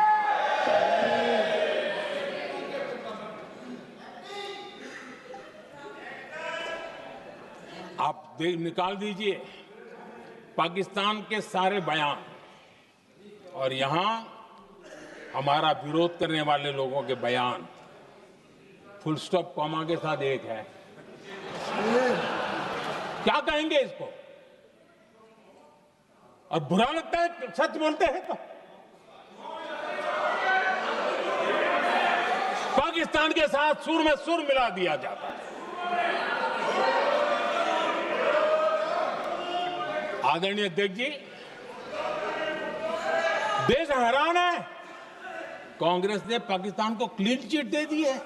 S2: आप निकाल दीजिए पाकिस्तान के सारे बयान, और यहां हमारा विरोध करने वाले लोगों के बयान फुल स्टॉप कॉमा के साथ एक है। क्या कहेंगे इसको? और बुरा लगता है सच बोलते हैं तो। पाकिस्तान के साथ सुर में सुर मिला दिया जाता है। आदरणीय अध्यक्ष जी, देश हैरान है, कांग्रेस ने पाकिस्तान को क्लीन चिट दे दी है।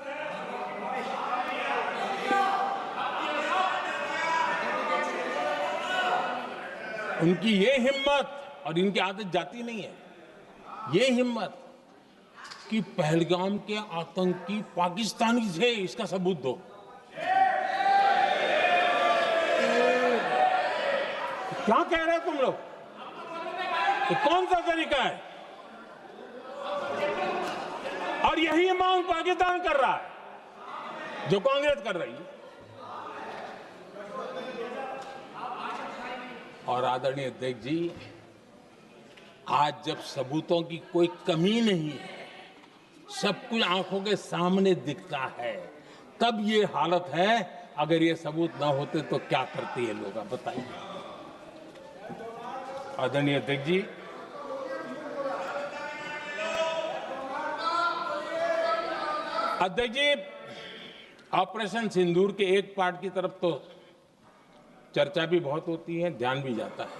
S2: उनकी ये हिम्मत, और इनकी आदत जाती नहीं है, ये हिम्मत कि पहलगाम के आतंकी पाकिस्तानी थे, इसका सबूत दो। क्या कह रहे हो तुम लोग? ये कौन सा तरीका है? और यही मांग पाकिस्तान कर रहा है जो कांग्रेस कर रही है। और आदरणीय अध्यक्ष जी, आज जब सबूतों की कोई कमी नहीं है, सब कुछ आंखों के सामने दिखता है, तब ये हालत है। अगर ये सबूत ना होते तो क्या करते ये लोग, आप बताइए। आदरणीय अध्यक्ष जी, अध्यक्ष जी, ऑपरेशन सिंदूर के एक पार्ट की तरफ तो चर्चा भी बहुत होती है, ध्यान भी जाता है,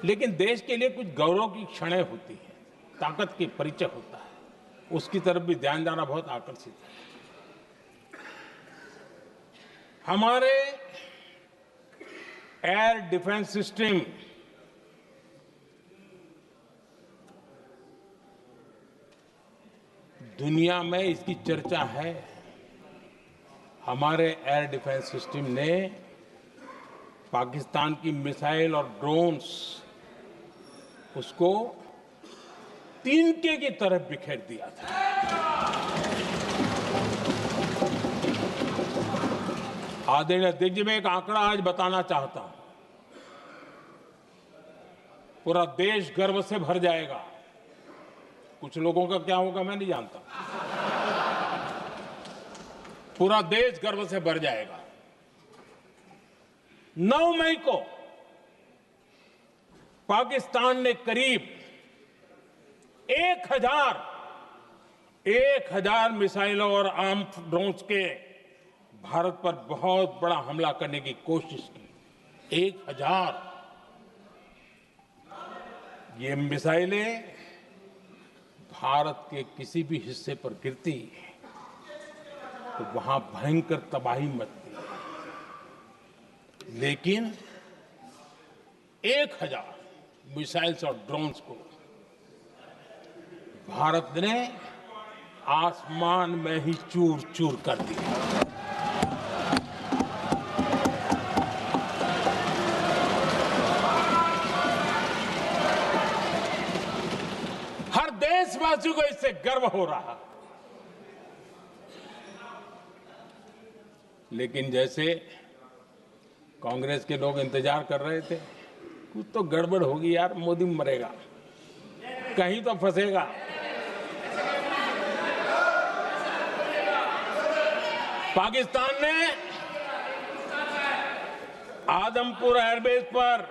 S2: लेकिन देश के लिए कुछ गौरव की क्षणें होती हैं, ताकत की परिचय होता है, उसकी तरफ भी ध्यान जाना बहुत आकर्षित है। हमारे एयर डिफेंस सिस्टम दुनिया में इसकी चर्चा है। हमारे एयर डिफेंस सिस्टम ने पाकिस्तान की मिसाइल और ड्रोन्स उसको तिनके की तरफ बिखेर दिया था। आदरणीय अध्यक्ष जी, मैं एक आंकड़ा आज बताना चाहता हूं, पूरा देश गर्व से भर जाएगा। कुछ लोगों का क्या होगा मैं नहीं जानता, पूरा देश गर्व से भर जाएगा। 9 मई को पाकिस्तान ने करीब 1000 मिसाइलों और आर्म ड्रोन्स के भारत पर बहुत बड़ा हमला करने की कोशिश की। 1000 ये मिसाइलें भारत के किसी भी हिस्से पर गिरती तो वहां भयंकर तबाही मचती, लेकिन 1000 मिसाइल्स और ड्रोन्स को भारत ने आसमान में ही चूर चूर कर दिया। हर देशवासी को इससे गर्व हो रहा। लेकिन जैसे कांग्रेस के लोग इंतजार कर रहे थे, कुछ तो गड़बड़ होगी यार, मोदी मरेगा, कहीं तो फंसेगा। पाकिस्तान ने आदमपुर एयरबेस पर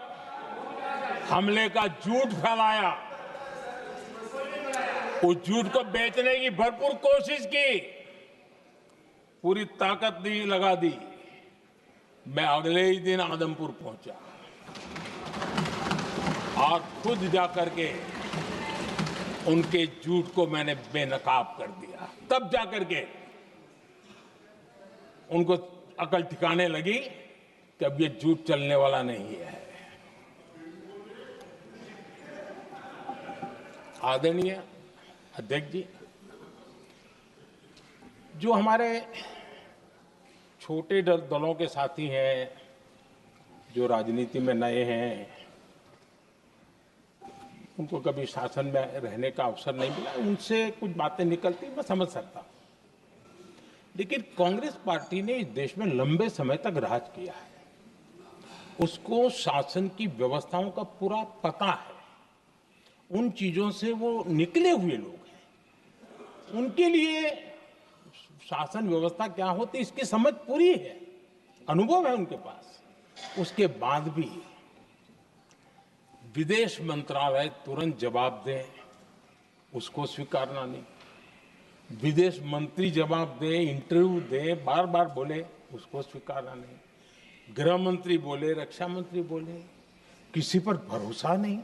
S2: हमले का झूठ फैलाया, उस झूठ को बेचने की भरपूर कोशिश की, पूरी ताकत लगा दी। मैं अगले ही दिन आदमपुर पहुंचा और खुद जाकर के उनके झूठ को मैंने बेनकाब कर दिया। तब जाकर के उनको अकल ठिकाने लगी कि अब ये झूठ चलने वाला नहीं है। आदरणीय अध्यक्ष जी, जो हमारे छोटे दलों के साथी हैं, जो राजनीति में नए हैं, उनको कभी शासन में रहने का अवसर नहीं मिला, उनसे कुछ बातें निकलती मैं समझ सकता हूं। लेकिन कांग्रेस पार्टी ने इस देश में लंबे समय तक राज किया है, उसको शासन की व्यवस्थाओं का पूरा पता है, उन चीजों से वो निकले हुए लोग हैं, उनके लिए शासन व्यवस्था क्या होती इसकी समझ पूरी है, अनुभव है उनके पास। उसके बाद भी विदेश मंत्रालय तुरंत जवाब दे, उसको स्वीकारना नहीं, विदेश मंत्री जवाब दे, इंटरव्यू दे, बार बार बोले, उसको स्वीकारना नहीं, गृह मंत्री बोले, रक्षा मंत्री बोले, किसी पर भरोसा नहीं।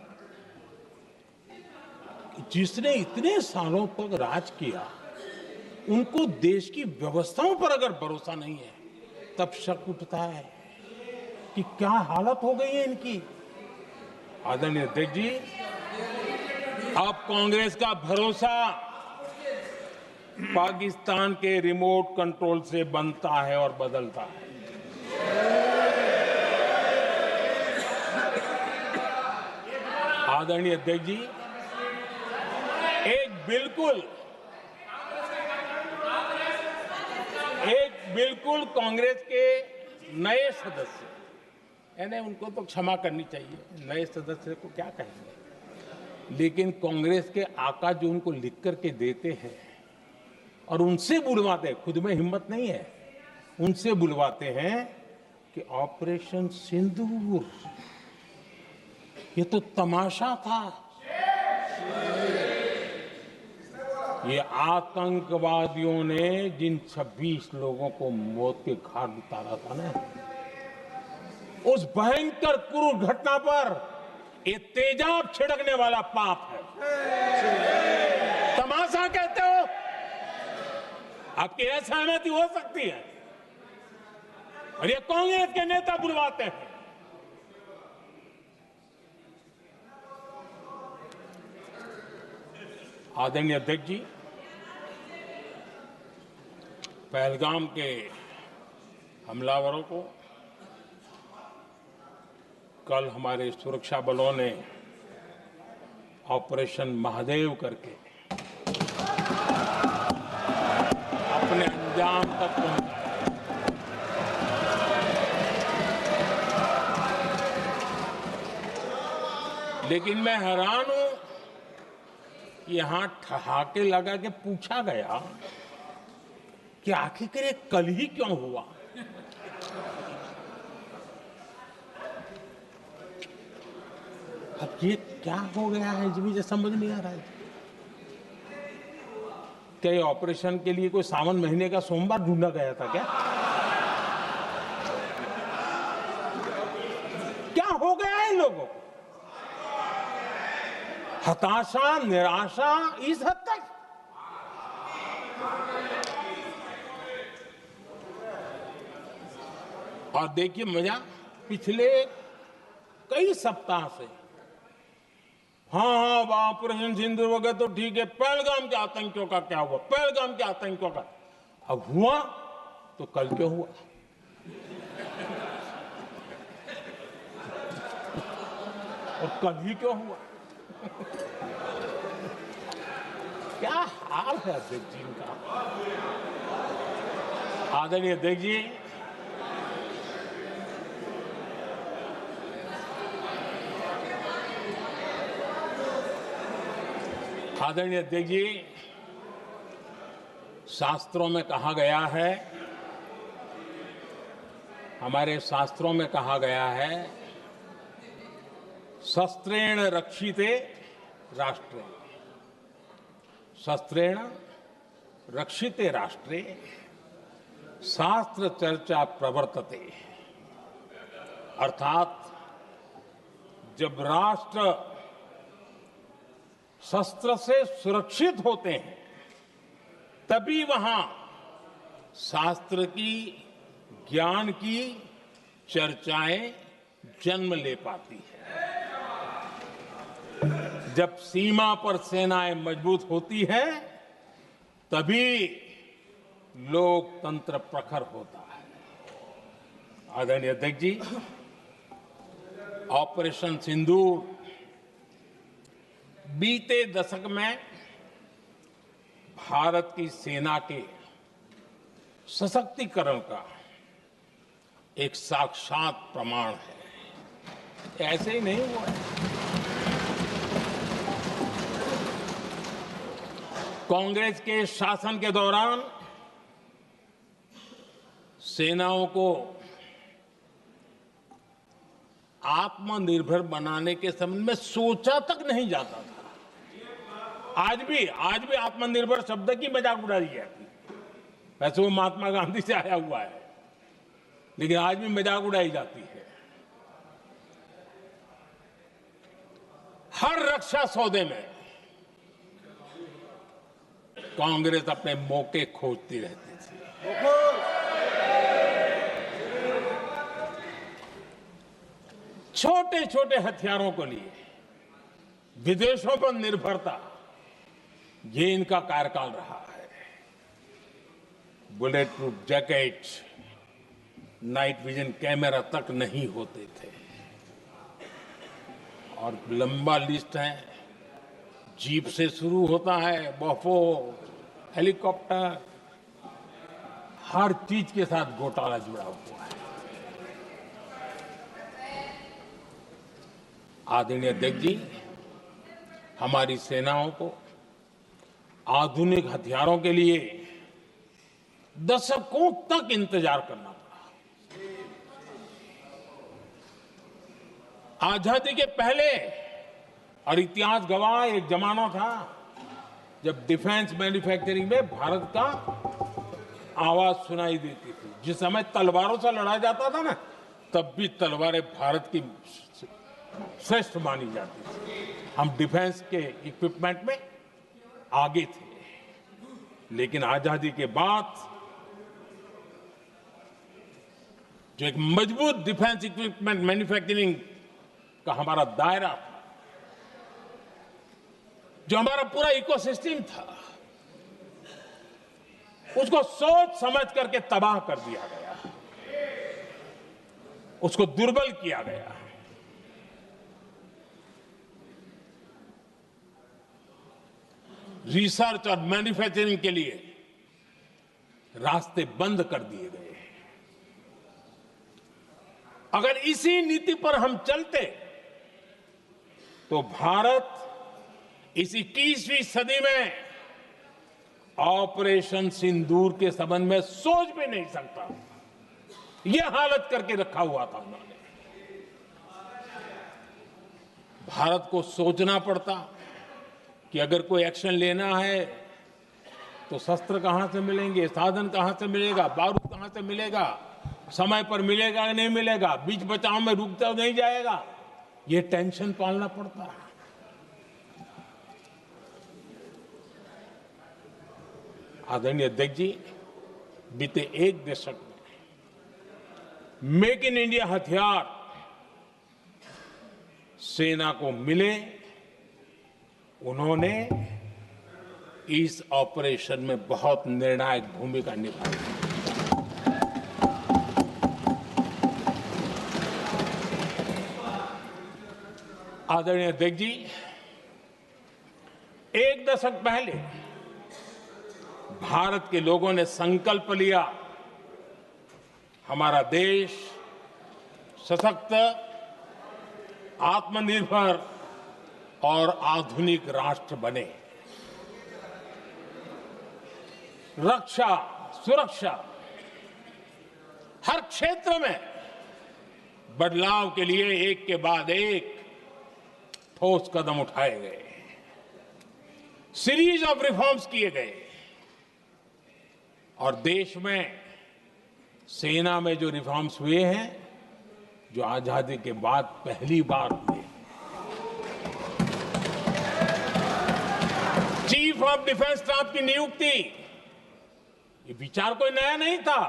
S2: जिसने इतने सालों तक राज किया, उनको देश की व्यवस्थाओं पर अगर भरोसा नहीं है, तब शक उठता है कि क्या हालत हो गई है इनकी। आदरणीय अध्यक्ष जी, अब कांग्रेस का भरोसा पाकिस्तान के रिमोट कंट्रोल से बनता है और बदलता है। आदरणीय अध्यक्ष जी, एक बिल्कुल कांग्रेस के नए सदस्य, यानी उनको तो क्षमा करनी चाहिए, नए सदस्य को क्या कहेंगे, लेकिन कांग्रेस के आका जो उनको लिख करके देते हैं और उनसे बुलवाते हैं, खुद में हिम्मत नहीं है, उनसे बुलवाते हैं कि ऑपरेशन सिंदूर ये तो तमाशा था, ये आतंकवादियों ने जिन 26 लोगों को मौत के घाट उतारा था ना, उस भयंकर क्रूर घटना पर ये तेजाब छिड़कने वाला पाप है। तमाशा कहते हो? आपकी असहमति हो सकती है, और ये कांग्रेस के नेता बुलवाते हैं। आदरणीय अध्यक्ष जी, पहलगाम के हमलावरों को कल हमारे सुरक्षा बलों ने ऑपरेशन महादेव करके अपने अंजाम तक पहुंचाया। लेकिन मैं हैरान हूं कि यहां ठहाके लगा के पूछा गया कि आखिर ये कल ही क्यों हुआ। अब ये क्या हो गया है जी, मुझे समझ नहीं आ रहा है। क्या ये ऑपरेशन के लिए कोई सावन महीने का सोमवार ढूंढा गया था क्या? क्या हो गया है इन लोगों को? हताशा, निराशा इस हद तक। और देखिए मजा, पिछले कई सप्ताह से हाँ ऑपरेशन सिंदूर हो गया तो ठीक है, पहलगाम के आतंकियों का क्या हुआ, पहलगाम के आतंकियों का। अब हुआ तो कल क्यों हुआ? और कल ही क्यों हुआ? क्या हाल है अध्यक्ष जी का। आदरणीय अध्यक्ष जी, आदरणीय अध्यक्ष जी, शास्त्रों में कहा गया है, हमारे शास्त्रों में कहा गया है, शस्त्रेण रक्षिते राष्ट्रे, शस्त्रेण रक्षिते राष्ट्रे शास्त्र चर्चा प्रवर्तते। अर्थात जब राष्ट्र शस्त्र से सुरक्षित होते हैं तभी वहां शास्त्र की, ज्ञान की चर्चाएं जन्म ले पाती है। जब सीमा पर सेनाएं मजबूत होती है तभी लोकतंत्र प्रखर होता है। आदरणीय अध्यक्ष जी, ऑपरेशन सिंदूर बीते दशक में भारत की सेना के सशक्तिकरण का एक साक्षात प्रमाण है। ऐसे ही नहीं हुआ है। कांग्रेस के शासन के दौरान सेनाओं को आत्मनिर्भर बनाने के संबंध में सोचा तक नहीं जाता था। आज भी आत्मनिर्भर शब्द की मजाक उड़ाई जाती है। वैसे वो महात्मा गांधी से आया हुआ है, लेकिन आज भी मजाक उड़ाई जाती है। हर रक्षा सौदे में कांग्रेस अपने मौके खोजती रहती थी। छोटे छोटे हथियारों को लिए विदेशों पर निर्भरता, ये इनका कार्यकाल रहा है। Bullet proof jacket, night vision camera तक नहीं होते थे, और लंबा लिस्ट है। जीप से शुरू होता है, बफो, हेलीकॉप्टर, हर चीज के साथ घोटाला जुड़ा हुआ है। आदरणीय अध्यक्ष जी, हमारी सेनाओं को आधुनिक हथियारों के लिए दशकों तक इंतजार करना पड़ा। आजादी के पहले, और इतिहास गवाह, एक जमाना था जब डिफेंस मैन्युफैक्चरिंग में भारत का आवाज सुनाई देती थी। जिस समय तलवारों से लड़ा जाता था ना, तब भी तलवारें भारत की श्रेष्ठ मानी जाती थी। हम डिफेंस के इक्विपमेंट में आगे थे। लेकिन आजादी के बाद जो एक मजबूत डिफेंस इक्विपमेंट मैन्युफैक्चरिंग का हमारा दायरा था, जो हमारा पूरा इकोसिस्टम था, उसको सोच समझ करके तबाह कर दिया गया, उसको दुर्बल किया गया। रिसर्च और मैन्युफैक्चरिंग के लिए रास्ते बंद कर दिए गए। अगर इसी नीति पर हम चलते तो भारत इस 21वीं सदी में ऑपरेशन सिंदूर के संबंध में सोच भी नहीं सकता। यह हालत करके रखा हुआ था उन्होंने। भारत को सोचना पड़ता कि अगर कोई एक्शन लेना है तो शस्त्र कहां से मिलेंगे, साधन कहां से मिलेगा, बारूद कहां से मिलेगा, समय पर मिलेगा या नहीं मिलेगा, बीच बचाव में रुकता नहीं जाएगा, ये टेंशन पालना पड़ता है। आदरणीय अध्यक्ष जी, बीते एक दशक में मेक इन इंडिया हथियार सेना को मिले, उन्होंने इस ऑपरेशन में बहुत निर्णायक भूमिका निभाई। आदरणीय अध्यक्ष जी, एक दशक पहले भारत के लोगों ने संकल्प लिया, हमारा देश सशक्त, आत्मनिर्भर और आधुनिक राष्ट्र बने। रक्षा, सुरक्षा, हर क्षेत्र में बदलाव के लिए एक के बाद एक ठोस कदम उठाए गए, सीरीज ऑफ रिफॉर्म्स किए गए और देश में सेना में जो रिफॉर्म्स हुए हैं, जो आजादी के बाद पहली बार हुए। चीफ ऑफ डिफेंस स्टाफ की नियुक्ति, ये विचार कोई नया नहीं था,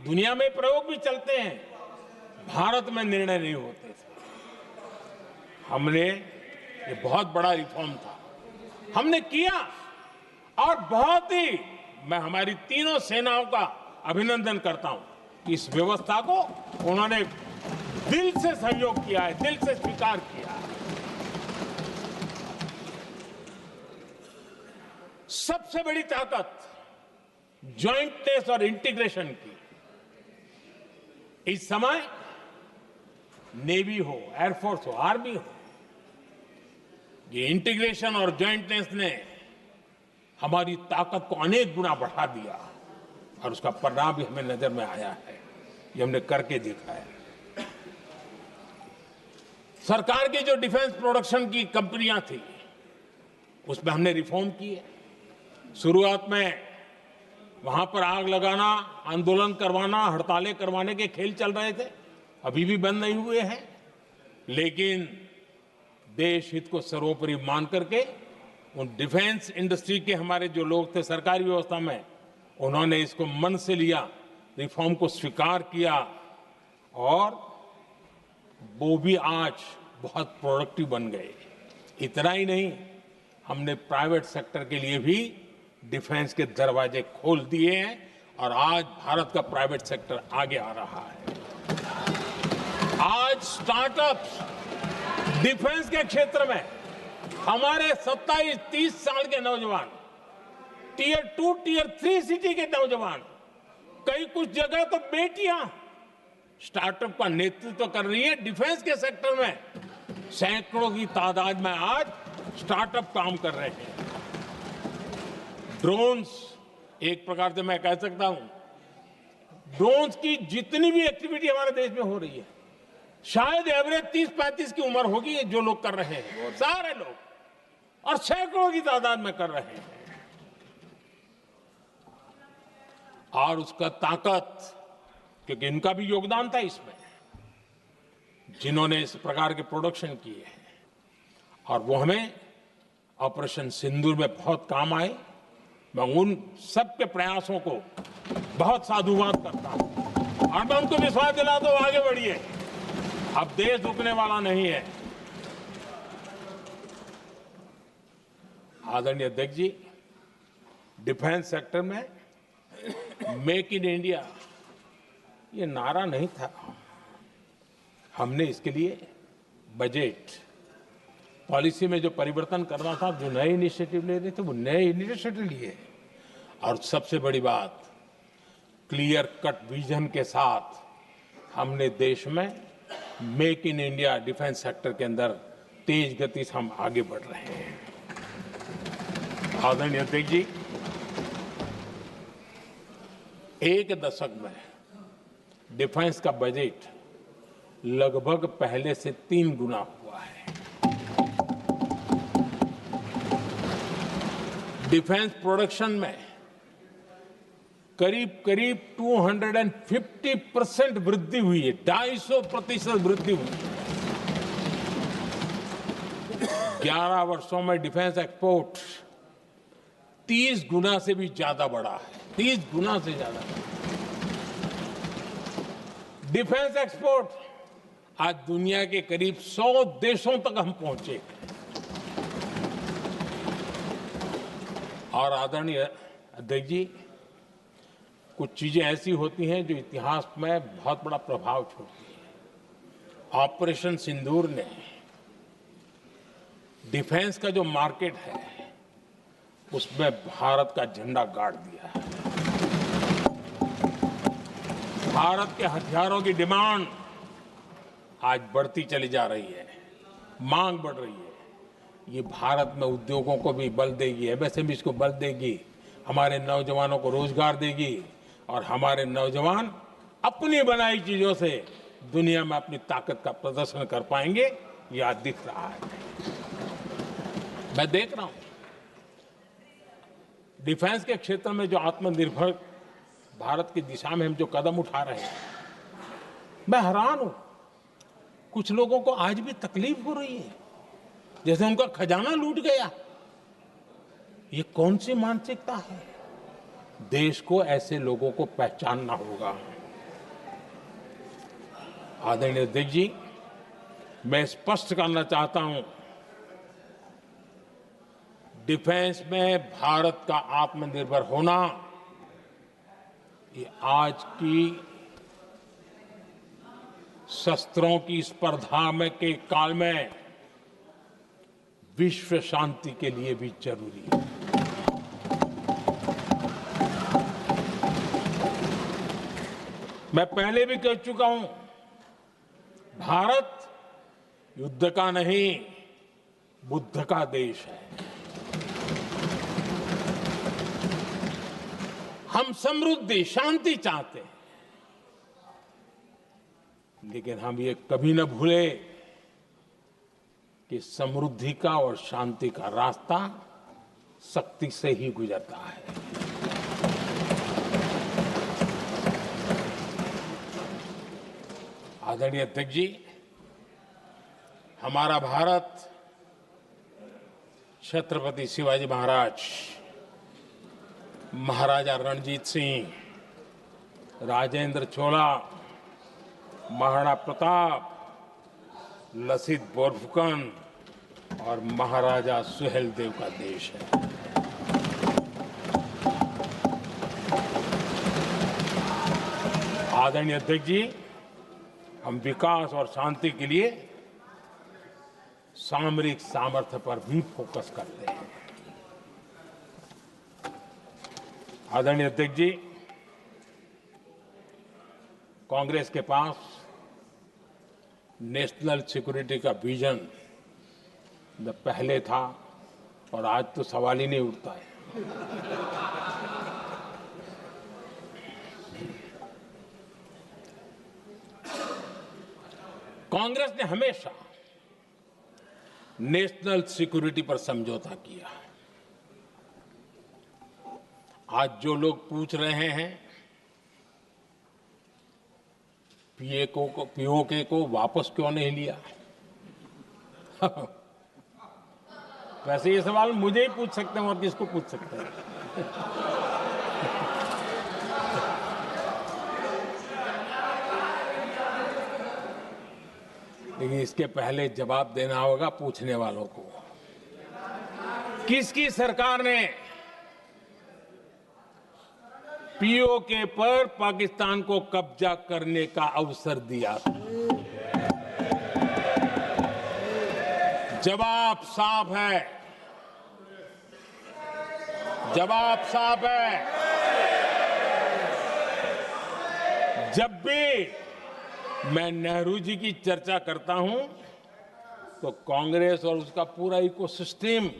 S2: दुनिया में प्रयोग भी चलते हैं, भारत में निर्णय नहीं होते थे। हमने, ये बहुत बड़ा रिफॉर्म था, हमने किया और बहुत ही, मैं हमारी तीनों सेनाओं का अभिनंदन करता हूं कि इस व्यवस्था को उन्होंने दिल से सहयोग किया है, दिल से स्वीकार किया है। सबसे बड़ी ताकत ज्वाइंटनेस और इंटीग्रेशन की इस समय नेवी हो, एयरफोर्स हो, आर्मी हो, ये इंटीग्रेशन और ज्वाइंटनेस ने हमारी ताकत को अनेक गुना बढ़ा दिया और उसका परिणाम भी हमें नजर में आया है, ये हमने करके दिखाया है। सरकार की जो डिफेंस प्रोडक्शन की कंपनियां थी, उसमें हमने रिफॉर्म किए। शुरुआत में वहां पर आग लगाना, आंदोलन करवाना, हड़तालें करवाने के खेल चल रहे थे, अभी भी बंद नहीं हुए हैं, लेकिन देश हित को सर्वोपरि मान करके उन डिफेंस इंडस्ट्री के हमारे जो लोग थे सरकारी व्यवस्था में, उन्होंने इसको मन से लिया, रिफॉर्म को स्वीकार किया और वो भी आज बहुत प्रोडक्टिव बन गए। इतना ही नहीं, हमने प्राइवेट सेक्टर के लिए भी डिफेंस के दरवाजे खोल दिए हैं और आज भारत का प्राइवेट सेक्टर आगे आ रहा है। आज स्टार्टअप्स डिफेंस के क्षेत्र में हमारे 27-30 साल के नौजवान, टियर 2, टियर 3 सिटी के नौजवान, कई कुछ जगह तो बेटियां स्टार्टअप का नेतृत्व कर रही है। डिफेंस के सेक्टर में सैकड़ों की तादाद में आज स्टार्टअप काम कर रहे हैं। ड्रोन्स, एक प्रकार से मैं कह सकता हूं, ड्रोन्स की जितनी भी एक्टिविटी हमारे देश में हो रही है, शायद एवरेज 30-35 की उम्र होगी जो लोग कर रहे हैं, सारे लोग, और सैकड़ों की तादाद में कर रहे हैं। और उसका ताकत, क्योंकि इनका भी योगदान था इसमें, जिन्होंने इस प्रकार के प्रोडक्शन किए हैं, और वो हमें ऑपरेशन सिंदूर में बहुत काम आए। मैं उन सबके प्रयासों को बहुत साधुवाद करता हूं और मैं उनको विश्वास दिलाता हूं, आगे बढ़िए, अब देश रुकने वाला नहीं है। आदरणीय अध्यक्ष जी, डिफेंस सेक्टर में मेक इन इंडिया ये नारा नहीं था। हमने इसके लिए बजट पॉलिसी में जो परिवर्तन करना था, जो नए इनिशिएटिव ले रहे थे, वो नए इनिशिएटिव लिए। और सबसे बड़ी बात, क्लियर कट विजन के साथ हमने देश में make in India defence sector के अंदर तेज गति से हम आगे बढ़ रहे हैं। आदरणीय अध्यक्ष जी, एक दशक में डिफेंस का बजट लगभग पहले से 3 गुना हुआ है। डिफेंस प्रोडक्शन में करीब करीब 250% वृद्धि हुई है, 250% वृद्धि हुई है। 11 वर्षों में डिफेंस एक्सपोर्ट 30 गुना से भी ज्यादा बढ़ा है, 30 गुना से ज्यादा। डिफेंस एक्सपोर्ट आज दुनिया के करीब 100 देशों तक हम पहुंचे। और आदरणीय अध्यक्ष जी, कुछ चीजें ऐसी होती हैं जो इतिहास में बहुत बड़ा प्रभाव छोड़ती हैं। ऑपरेशन सिंदूर ने डिफेंस का जो मार्केट है उसमें भारत का झंडा गाड़ दिया है। भारत के हथियारों की डिमांड आज बढ़ती चली जा रही है, मांग बढ़ रही है। ये भारत में उद्योगों को भी बल देगी, एमएसएमईज को बल देगी, हमारे नौजवानों को रोजगार देगी, और हमारे नौजवान अपनी बनाई चीजों से दुनिया में अपनी ताकत का प्रदर्शन कर पाएंगे। ये आज दिख रहा है, मैं देख रहा हूं। डिफेंस के क्षेत्र में जो आत्मनिर्भर भारत की दिशा में हम जो कदम उठा रहे हैं, मैं हैरान हूं। कुछ लोगों को आज भी तकलीफ हो रही है, जैसे उनका खजाना लूट गया। ये कौन सी मानसिकता है? देश को ऐसे लोगों को पहचानना होगा। आदरणीय अध्यक्ष जी, मैं स्पष्ट करना चाहता हूं, डिफेंस में भारत का आत्मनिर्भर होना ये आज की शस्त्रों की स्पर्धा में के काल में विश्व शांति के लिए भी जरूरी है। मैं पहले भी कह चुका हूं, भारत युद्ध का नहीं, बुद्ध का देश है। हम समृद्धि, शांति चाहते हैं, लेकिन हम ये कभी न भूले कि समृद्धि का और शांति का रास्ता शक्ति से ही गुजरता है। आदरणीय अध्यक्ष जी, हमारा भारत छत्रपति शिवाजी महाराज, महाराजा रणजीत सिंह, राजेंद्र चोला, महाराणा प्रताप, लसित बोरफुकन और महाराजा सुहेलदेव का देश है। आदरणीय अध्यक्ष जी, हम विकास और शांति के लिए सामरिक सामर्थ्य पर भी फोकस करते हैं। आदरणीय अध्यक्ष जी, कांग्रेस के पास नेशनल सिक्योरिटी का विजन पहले था और आज तो सवाल ही नहीं उठता है। कांग्रेस ने हमेशा नेशनल सिक्योरिटी पर समझौता किया। आज जो लोग पूछ रहे हैं पीओके को वापस क्यों नहीं लिया? वैसे ये सवाल मुझे ही पूछ सकते हैं और किसको पूछ सकते हैं? लेकिन इसके पहले जवाब देना होगा पूछने वालों को। किसकी सरकार ने पीओके पर पाकिस्तान को कब्जा करने का अवसर दिया था? जवाब साफ है, जवाब साफ है। जब भी मैं नेहरू जी की चर्चा करता हूं तो कांग्रेस और उसका पूरा इकोसिस्टम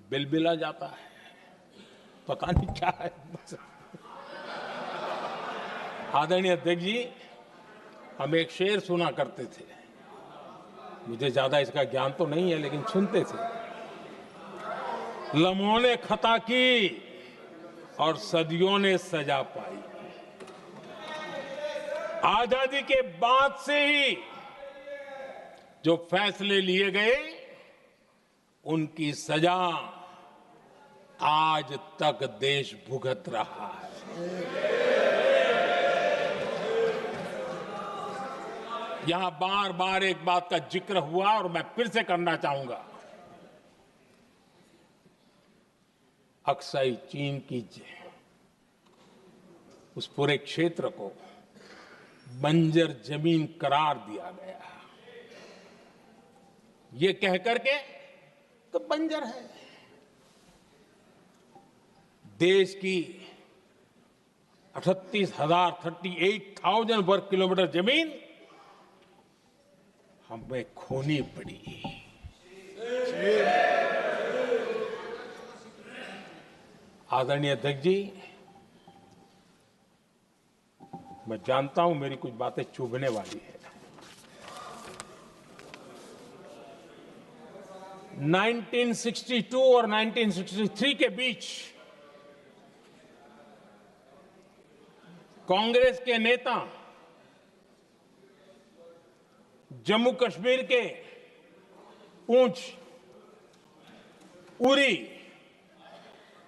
S2: बिलबिला जाता है। पता नहीं क्या है। आदरणीय अध्यक्ष जी, हम एक शेर सुना करते थे, मुझे ज्यादा इसका ज्ञान तो नहीं है लेकिन सुनते थे। लम्हों ने खता की और सदियों ने सजा पाई। आजादी के बाद से ही जो फैसले लिए गए उनकी सजा आज तक देश भुगत रहा है। यहां बार बार एक बात का जिक्र हुआ और मैं फिर से करना चाहूंगा। अक्साई चीन की उस पूरे क्षेत्र को बंजर जमीन करार दिया गया। ये कह करके तो बंजर है। देश की 38,000 वर्ग किलोमीटर जमीन हमें खोनी पड़ी। आदरणीय अध्यक्ष जी, मैं जानता हूं मेरी कुछ बातें चुभने वाली है। 1962 और 1963 के बीच कांग्रेस के नेता जम्मू कश्मीर के पूंछ, उरी,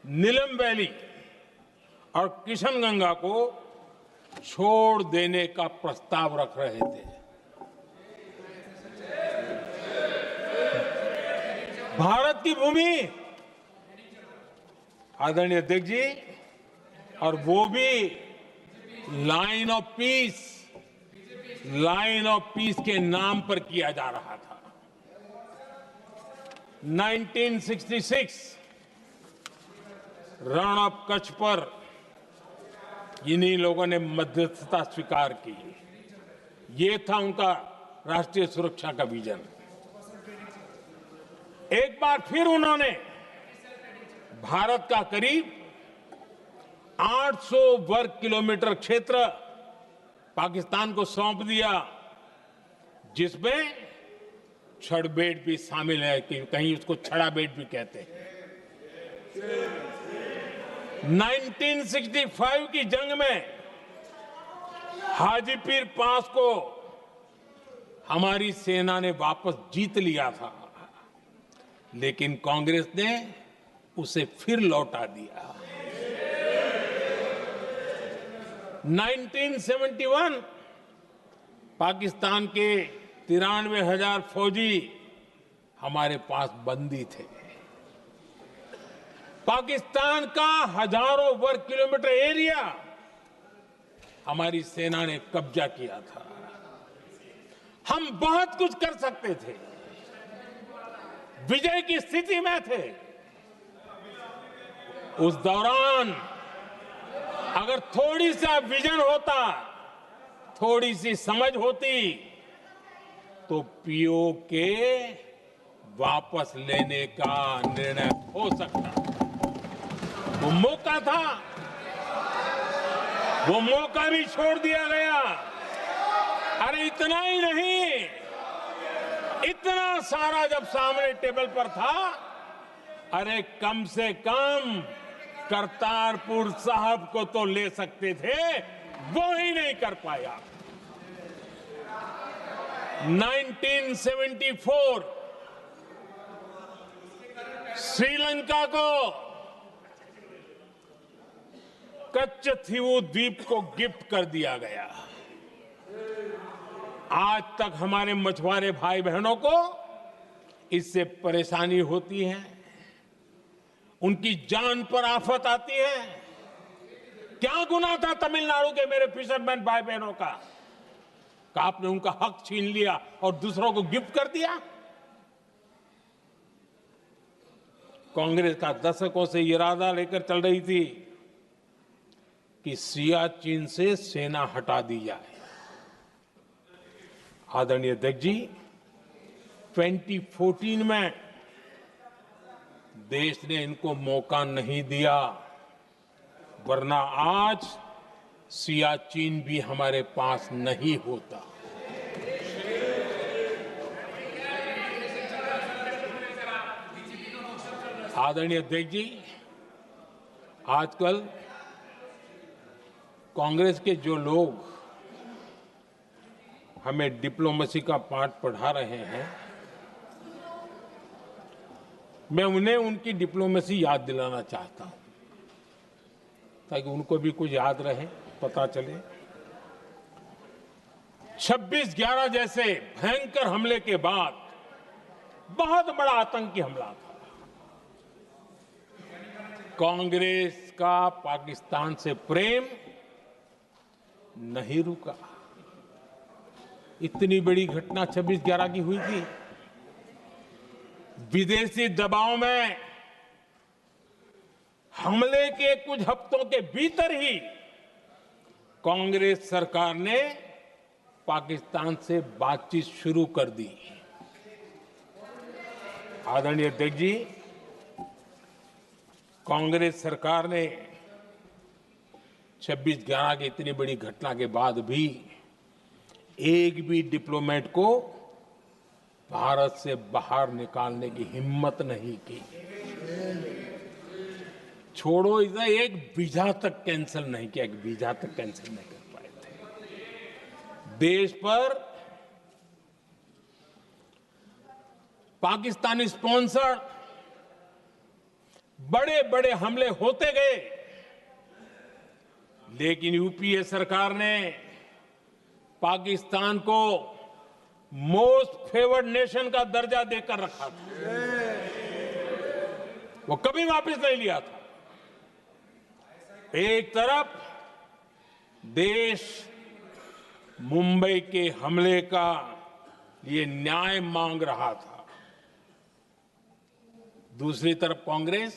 S2: नीलम वैली और किशनगंगा को छोड़ देने का प्रस्ताव रख रहे थे। भारत की भूमि, आदरणीय अध्यक्ष जी, और वो भी लाइन ऑफ पीस के नाम पर किया जा रहा था। 1966 रण ऑफ कच्छ पर इन्हीं लोगों ने मध्यस्थता स्वीकार की। ये था उनका राष्ट्रीय सुरक्षा का विजन। एक बार फिर उन्होंने भारत का करीब 800 वर्ग किलोमीटर क्षेत्र पाकिस्तान को सौंप दिया, जिसमें छड़बेट भी शामिल है, कि कहीं उसको छड़ाबेट भी कहते हैं। 1965 की जंग में हाजीपीर पास को हमारी सेना ने वापस जीत लिया था, लेकिन कांग्रेस ने उसे फिर लौटा दिया। 1971 पाकिस्तान के 93,000 फौजी हमारे पास बंदी थे। पाकिस्तान का हजारों वर्ग किलोमीटर एरिया हमारी सेना ने कब्जा किया था। हम बहुत कुछ कर सकते थे, विजय की स्थिति में थे। उस दौरान अगर थोड़ी सा विजन होता, थोड़ी सी समझ होती, तो पीओके वापस लेने का निर्णय हो सकता। वो मौका था, वो मौका भी छोड़ दिया गया। अरे इतना ही नहीं, इतना सारा जब सामने टेबल पर था, अरे कम से कम करतारपुर साहब को तो ले सकते थे, वो ही नहीं कर पाया। 1974 श्रीलंका को कच्चथीवू द्वीप को गिफ्ट कर दिया गया। आज तक हमारे मछुआरे भाई बहनों को इससे परेशानी होती है, उनकी जान पर आफत आती है। क्या गुनाह था तमिलनाडु के मेरे फिशरमैन भाई बहनों का कि आपने उनका हक छीन लिया और दूसरों को गिफ्ट कर दिया? कांग्रेस का दशकों से इरादा लेकर चल रही थी कि सियाचिन से सेना हटा दी जाए। आदरणीय अध्यक्ष जी, 2014 में देश ने इनको मौका नहीं दिया, वरना आज सियाचिन भी हमारे पास नहीं होता। आदरणीय अध्यक्ष जी, आजकल कांग्रेस के जो लोग हमें डिप्लोमेसी का पाठ पढ़ा रहे हैं, मैं उन्हें उनकी डिप्लोमेसी याद दिलाना चाहता हूं ताकि उनको भी कुछ याद रहे, पता चले। 26/11 जैसे भयंकर हमले के बाद बहुत बड़ा आतंकी हमला था। कांग्रेस का पाकिस्तान से प्रेम नहीं रुका। इतनी बड़ी घटना 26/11 की हुई थी। विदेशी दबाव में हमले के कुछ हफ्तों के भीतर ही कांग्रेस सरकार ने पाकिस्तान से बातचीत शुरू कर दी। आदरणीय अध्यक्ष जी, कांग्रेस सरकार ने 26/11 की इतनी बड़ी घटना के बाद भी एक भी डिप्लोमेट को भारत से बाहर निकालने की हिम्मत नहीं की। छोड़ो इधर, एक वीजा तक कैंसिल नहीं किया, एक वीजा तक कैंसिल नहीं कर पाए थे। देश पर पाकिस्तानी स्पॉन्सर बड़े बड़े हमले होते गए, लेकिन यूपीए सरकार ने पाकिस्तान को मोस्ट फेवर्ड नेशन का दर्जा देकर रखा था। वो कभी वापस नहीं लिया था। एक तरफ देश मुंबई के हमले का ये न्याय मांग रहा था, दूसरी तरफ कांग्रेस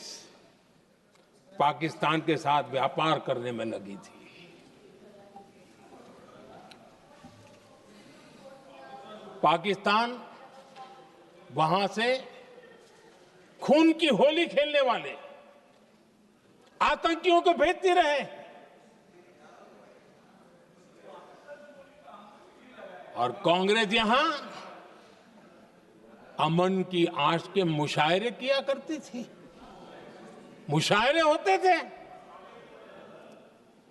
S2: पाकिस्तान के साथ व्यापार करने में लगी थी। पाकिस्तान वहां से खून की होली खेलने वाले आतंकियों को भेजते रहे और कांग्रेस यहां अमन की आश के मुशायरे किया करती थी। मुशायरे होते थे।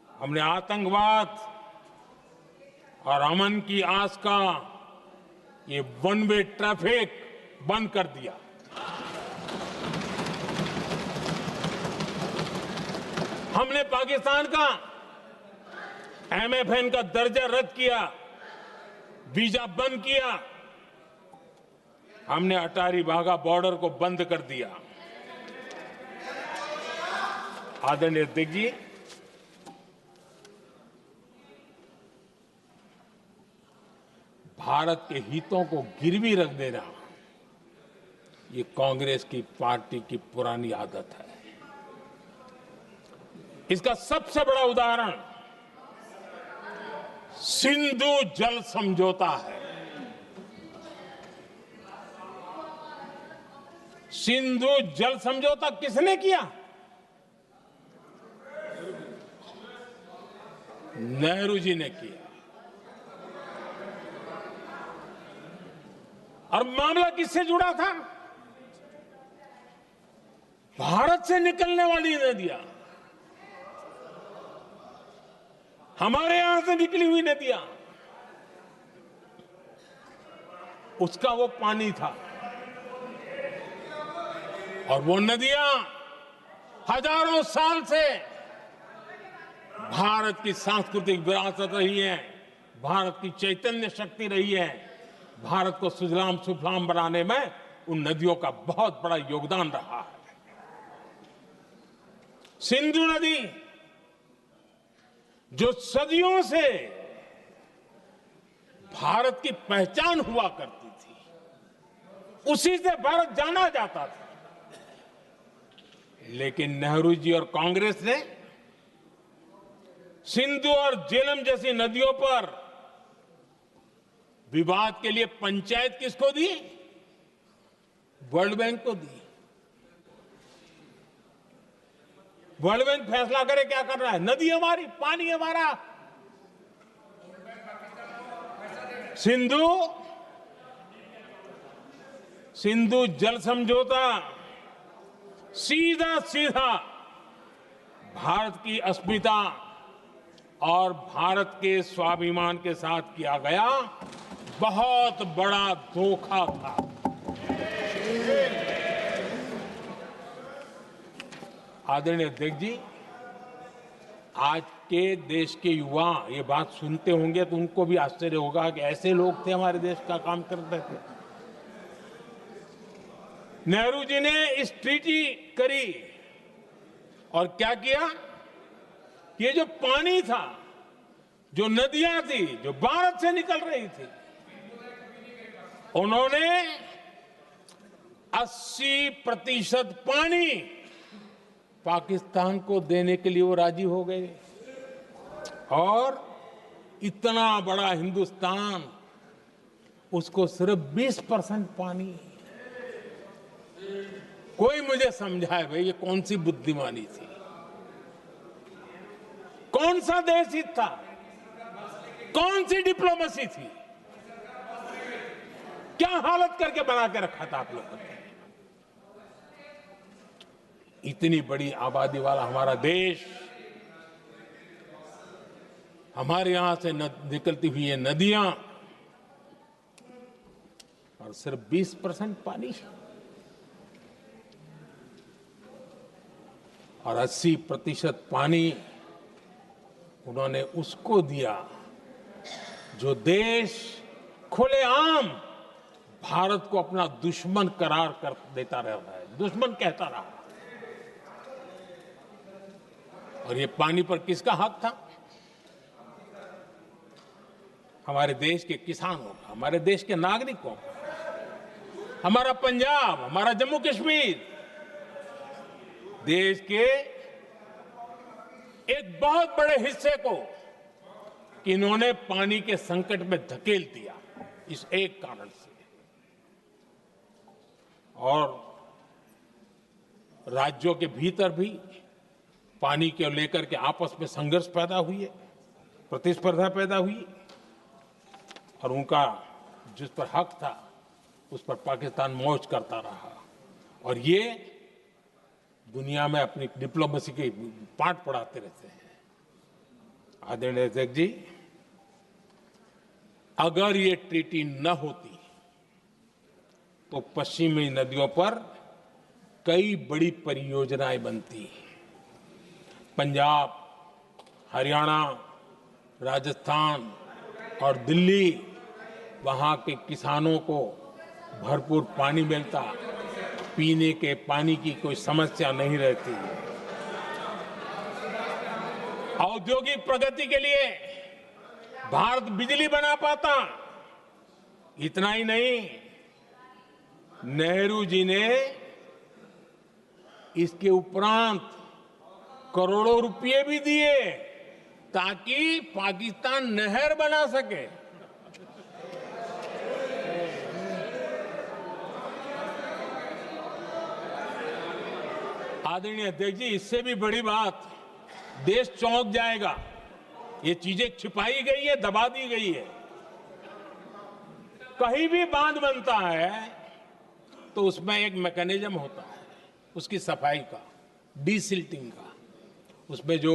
S2: हमने आतंकवाद और अमन की आस का ये वन वे ट्रैफिक बंद कर दिया। हमने पाकिस्तान का MFN का दर्जा रद्द किया, वीजा बंद किया। हमने अटारी वाघा बॉर्डर को बंद कर दिया। आदरणीय अध्यक्ष जी, भारत के हितों को गिरवी रख देना ये कांग्रेस की पार्टी की पुरानी आदत है। इसका सबसे बड़ा उदाहरण सिंधु जल समझौता है। सिंधु जल समझौता किसने किया? नेहरू जी ने किया। और मामला किससे जुड़ा था? भारत से निकलने वाली नदियां, हमारे यहां से निकली हुई नदियां। उसका वो पानी था। और वो नदियां हजारों साल से भारत की सांस्कृतिक विरासत रही है, भारत की चैतन्य शक्ति रही है। भारत को सुजलाम सुफलाम बनाने में उन नदियों का बहुत बड़ा योगदान रहा है। सिंधु नदी जो सदियों से भारत की पहचान हुआ करती थी, उसी से भारत जाना जाता था। लेकिन नेहरू जी और कांग्रेस ने सिंधु और झेलम जैसी नदियों पर विवाद के लिए पंचायत किसको दी? वर्ल्ड बैंक को दी। वर्ल्ड बैंक फैसला करे क्या कर रहा है, नदी हमारी, पानी हमारा। सिंधु जल समझौता सीधा सीधा भारत की अस्मिता और भारत के स्वाभिमान के साथ किया गया बहुत बड़ा धोखा था। आदरणीय अध्यक्ष जी, आज के देश के युवा ये बात सुनते होंगे तो उनको भी आश्चर्य होगा कि ऐसे लोग थे हमारे देश का काम करते थे। नेहरू जी ने इस ट्रीटी करी और क्या किया? ये जो पानी था, जो नदियां थी, जो भारत से निकल रही थी, उन्होंने 80% पानी पाकिस्तान को देने के लिए वो राजी हो गए। और इतना बड़ा हिंदुस्तान, उसको सिर्फ 20% पानी। कोई मुझे समझाए भाई ये कौन सी बुद्धिमानी थी, कौन सा देश हित था, कौन सी डिप्लोमेसी थी? क्या हालत करके बना के रखा था आप लोगों ने? इतनी बड़ी आबादी वाला हमारा देश, हमारे यहां से निकलती हुई ये नदियां, और सिर्फ 20% पानी, और 80% पानी उन्होंने उसको दिया जो देश खुलेआम भारत को अपना दुश्मन करार कर देता रहता है, दुश्मन कहता रहा। और ये पानी पर किसका हक था? हमारे देश के किसानों का, हमारे देश के नागरिकों का। हमारा पंजाब, हमारा जम्मू कश्मीर देश के एक बहुत बड़े हिस्से को इन्होंने पानी के संकट में धकेल दिया, इस एक कारण से। और राज्यों के भीतर भी पानी को लेकर के आपस में संघर्ष पैदा हुई है, प्रतिस्पर्धा पैदा हुई, और उनका जिस पर हक था उस पर पाकिस्तान मौज करता रहा। और ये दुनिया में अपनी डिप्लोमेसी के पाठ पढ़ाते रहते हैं। आदरणीय अध्यक्ष जी, अगर ये ट्रीटी न होती तो पश्चिमी नदियों पर कई बड़ी परियोजनाएं बनती। पंजाब, हरियाणा, राजस्थान और दिल्ली, वहां के किसानों को भरपूर पानी मिलता, पीने के पानी की कोई समस्या नहीं रहती। औद्योगिक प्रगति के लिए भारत बिजली बना पाता। इतना ही नहीं, नेहरू जी ने इसके उपरांत करोड़ों रुपए भी दिए ताकि पाकिस्तान नहर बना सके। आदरणीय अध्यक्ष जी, इससे भी बड़ी बात, देश चौंक जाएगा। ये चीजें छिपाई गई है, दबा दी गई है। कहीं भी बांध बनता है तो उसमें एक मैकेनिज्म होता है उसकी सफाई का, डीसिल्टिंग का। उसमें जो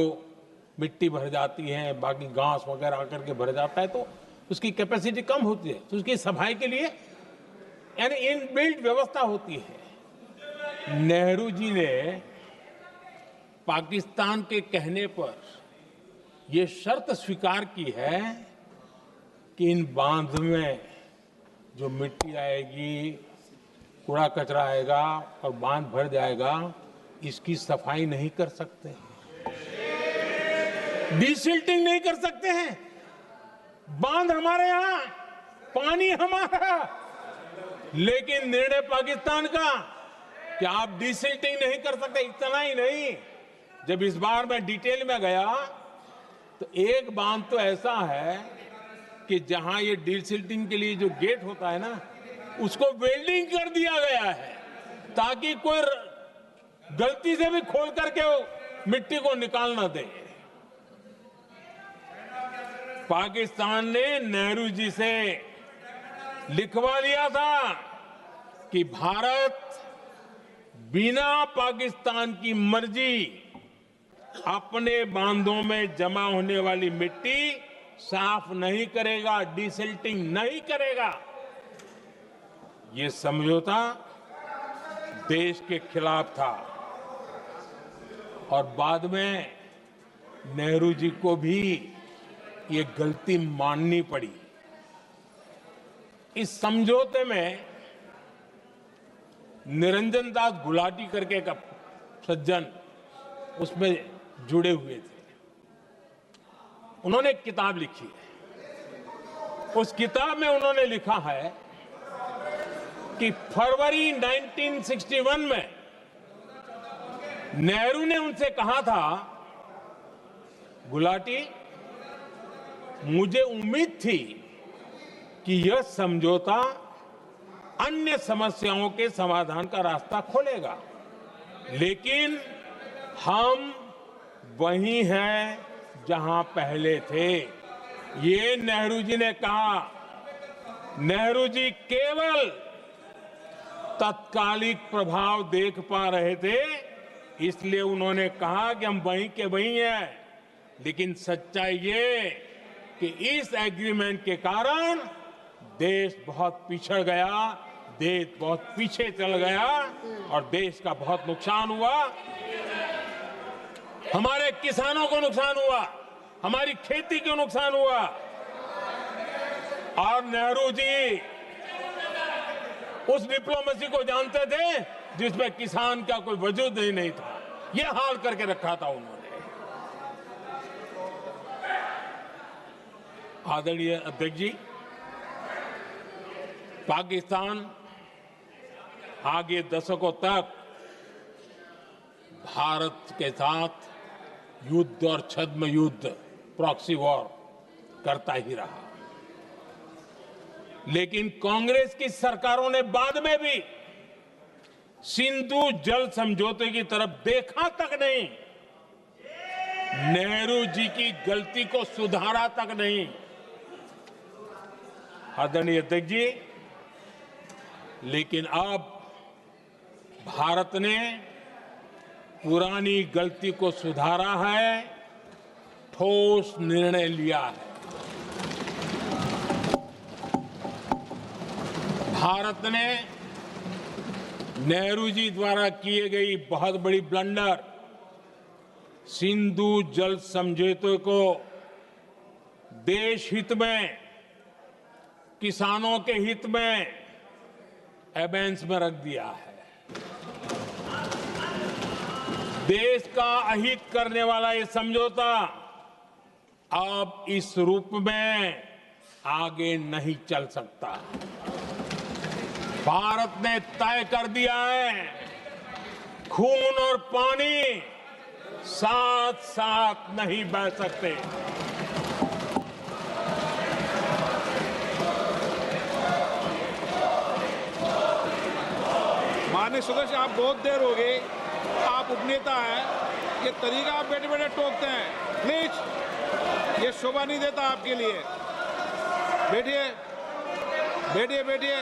S2: मिट्टी भर जाती है, बाकी घास वगैरह आकर के भर जाता है, तो उसकी कैपेसिटी कम होती है, तो उसकी सफाई के लिए यानी इनबिल्ट व्यवस्था होती है। नेहरू जी ने पाकिस्तान के कहने पर यह शर्त स्वीकार की है कि इन बांध में जो मिट्टी आएगी, कूड़ा कचरा आएगा और बांध भर जाएगा, इसकी सफाई नहीं कर सकते, डिसिल्टिंग नहीं कर सकते हैं। बांध हमारे यहां, पानी हमारा, लेकिन निर्णय पाकिस्तान का कि आप डिसिल्टिंग नहीं कर सकते। इतना ही नहीं, जब इस बार मैं डिटेल में गया तो एक बांध तो ऐसा है कि जहां ये डिसिल्टिंग के लिए जो गेट होता है ना, उसको वेल्डिंग कर दिया गया है ताकि कोई गलती से भी खोल करके मिट्टी को निकाल ना दे। पाकिस्तान ने नेहरू जी से लिखवा दिया था कि भारत बिना पाकिस्तान की मर्जी अपने बांधों में जमा होने वाली मिट्टी साफ नहीं करेगा, डिसिल्टिंग नहीं करेगा। ये समझौता देश के खिलाफ था और बाद में नेहरू जी को भी ये गलती माननी पड़ी। इस समझौते में निरंजन दास गुलाटी करके एक सज्जन उसमें जुड़े हुए थे। उन्होंने एक किताब लिखी है। उस किताब में उन्होंने लिखा है कि फरवरी 1961 में नेहरू ने उनसे कहा था, गुलाटी, मुझे उम्मीद थी कि यह समझौता अन्य समस्याओं के समाधान का रास्ता खोलेगा, लेकिन हम वहीं हैं जहां पहले थे। ये नेहरू जी ने कहा। नेहरू जी केवल तत्कालिक प्रभाव देख पा रहे थे, इसलिए उन्होंने कहा कि हम वहीं के वहीं हैं, लेकिन सच्चाई ये कि इस एग्रीमेंट के कारण देश बहुत पिछड़ गया, देश बहुत पीछे चल गया और देश का बहुत नुकसान हुआ। हमारे किसानों को नुकसान हुआ, हमारी खेती को नुकसान हुआ। और नेहरू जी उस डिप्लोमेसी को जानते थे जिसमें किसान का कोई वजूद ही नहीं था। यह हाल करके रखा था उन्होंने। आदरणीय अध्यक्ष जी, पाकिस्तान आगे दशकों तक भारत के साथ युद्ध और छद्म युद्ध, प्रॉक्सी वॉर करता ही रहा, लेकिन कांग्रेस की सरकारों ने बाद में भी सिंधु जल समझौते की तरफ देखा तक नहीं, नेहरू जी की गलती को सुधारा तक नहीं। आदरणीय अध्यक्ष जी, लेकिन अब भारत ने पुरानी गलती को सुधारा है, ठोस निर्णय लिया है। भारत ने नेहरू जी द्वारा किए गई बहुत बड़ी ब्लंडर, सिंधु जल समझौते को देश हित में, किसानों के हित में एबेंस में रख दिया है। देश का अहित करने वाला ये समझौता अब इस रूप में आगे नहीं चल सकता। भारत ने तय कर दिया है, खून और पानी साथ साथ नहीं बह सकते।
S1: माननीय सदस्य, आप बहुत देर हो गई, आप उपनेता हैं, ये तरीका आप बैठे बैठे टोकते हैं, प्लीज, ये शोभा नहीं देता आपके लिए। बैठिए बैठिए बैठिए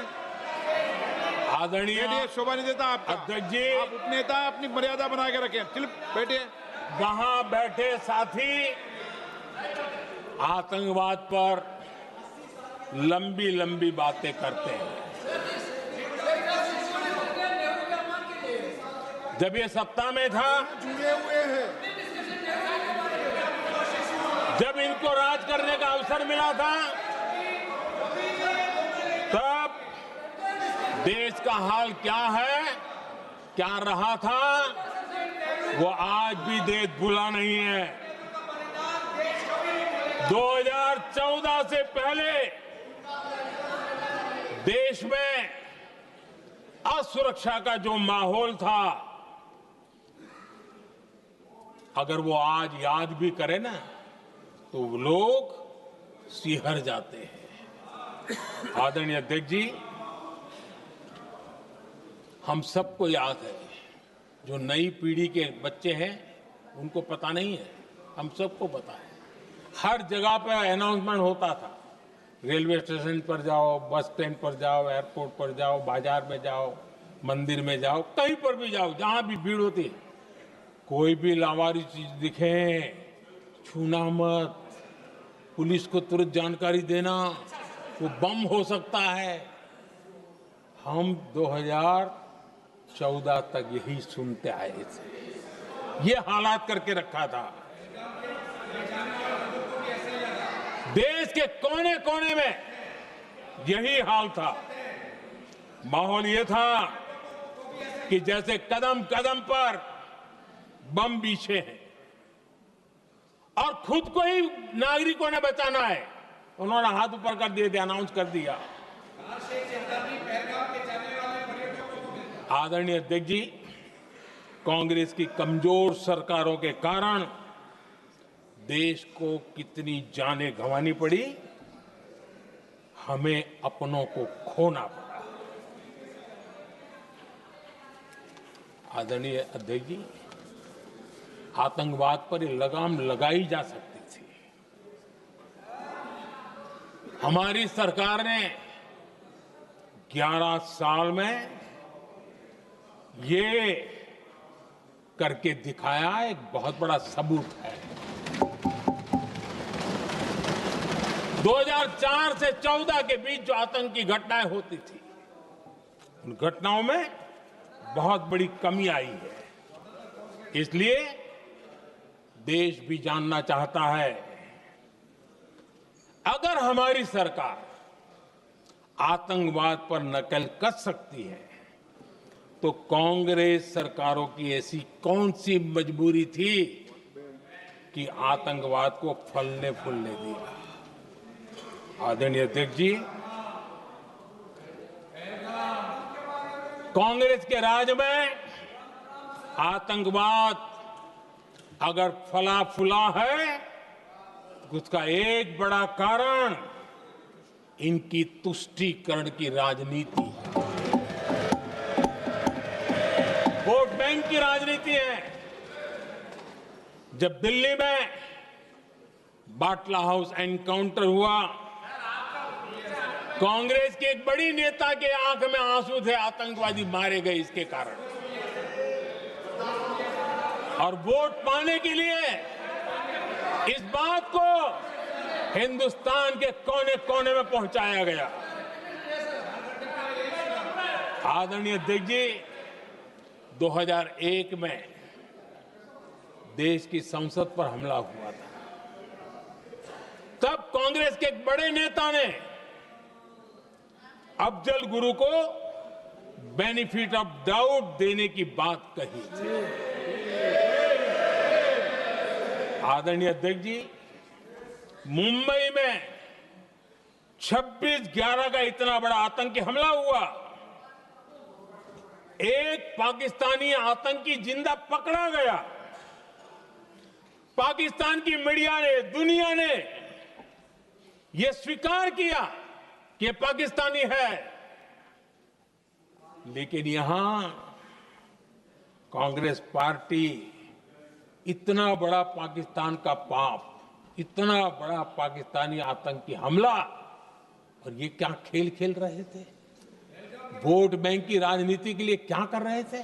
S2: आदरणीय,
S1: बैठिए, शोभा नहीं देता आपका।
S2: अध्यक्ष जी,
S1: आप उपनेता, अपनी मर्यादा बना के रखें। चलिए बैठिए।
S2: वहां बैठे साथी आतंकवाद पर लंबी लंबी बातें करते हैं। जब ये सत्ता में था,
S3: जुड़े हुए हैं।
S2: जब इनको राज करने का अवसर मिला था, तब देश का हाल क्या है, क्या रहा था, वो आज भी देश भूला नहीं है। 2014 से पहले देश में असुरक्षा का जो माहौल था, अगर वो आज याद भी करे ना, तो लोग सिहर जाते हैं। आदरणीय अध्यक्ष जी, हम सबको याद है, जो नई पीढ़ी के बच्चे हैं उनको पता नहीं है, हम सबको पता है। हर जगह पर अनाउंसमेंट होता था, रेलवे स्टेशन पर जाओ, बस स्टैंड पर जाओ, एयरपोर्ट पर जाओ, बाजार में जाओ, मंदिर में जाओ, कहीं पर भी जाओ, जहां भी भीड़ होती है, कोई भी लावारिस चीज दिखे छूना मत, पुलिस को तुरंत जानकारी देना, वो बम हो सकता है। हम 2014 तक यही सुनते आए थे, ये हालात करके रखा था। देश के कोने कोने में यही हाल था। माहौल ये था कि जैसे कदम कदम पर बम बिछे हैं और खुद को ही नागरिकों ने बचाना है, उन्होंने हाथ ऊपर कर दिए थे, अनाउंस कर दिया। आदरणीय अध्यक्ष जी, कांग्रेस की कमजोर सरकारों के कारण देश को कितनी जानें गंवानी पड़ी, हमें अपनों को खोना पड़ा। आदरणीय अध्यक्ष जी, आतंकवाद पर ये लगाम लगाई जा सकती थी। हमारी सरकार ने 11 साल में ये करके दिखाया, एक बहुत बड़ा सबूत है। 2004 से 14 के बीच जो आतंकी घटनाएं होती थी, उन घटनाओं में बहुत बड़ी कमी आई है। इसलिए देश भी जानना चाहता है, अगर हमारी सरकार आतंकवाद पर नकेल कस सकती है, तो कांग्रेस सरकारों की ऐसी कौन सी मजबूरी थी कि आतंकवाद को फलने फूलने दिया। आदरणीय अध्यक्ष जी, कांग्रेस के राज में आतंकवाद अगर फला फूला है, तो उसका एक बड़ा कारण इनकी तुष्टीकरण की राजनीति है, वोट बैंक की राजनीति है। जब दिल्ली में बाटला हाउस एनकाउंटर हुआ, कांग्रेस के एक बड़ी नेता के आंख में आंसू थे, आतंकवादी मारे गए इसके कारण। और वोट पाने के लिए इस बात को हिंदुस्तान के कोने कोने में पहुंचाया गया। आदरणीय अध्यक्ष जी, 2001 में देश की संसद पर हमला हुआ था। तब कांग्रेस के एक बड़े नेता ने अफजल गुरु को बेनिफिट ऑफ डाउट देने की बात कही थी। आदरणीय अध्यक्ष जी, मुंबई में 26/11 का इतना बड़ा आतंकी हमला हुआ, एक पाकिस्तानी आतंकी जिंदा पकड़ा गया। पाकिस्तान की मीडिया ने, दुनिया ने यह स्वीकार किया कि ये पाकिस्तानी है, लेकिन यहां कांग्रेस पार्टी इतना बड़ा पाकिस्तान का पाप, इतना बड़ा पाकिस्तानी आतंकी हमला, और ये क्या खेल खेल रहे थे, वोट बैंक की राजनीति के लिए क्या कर रहे थे।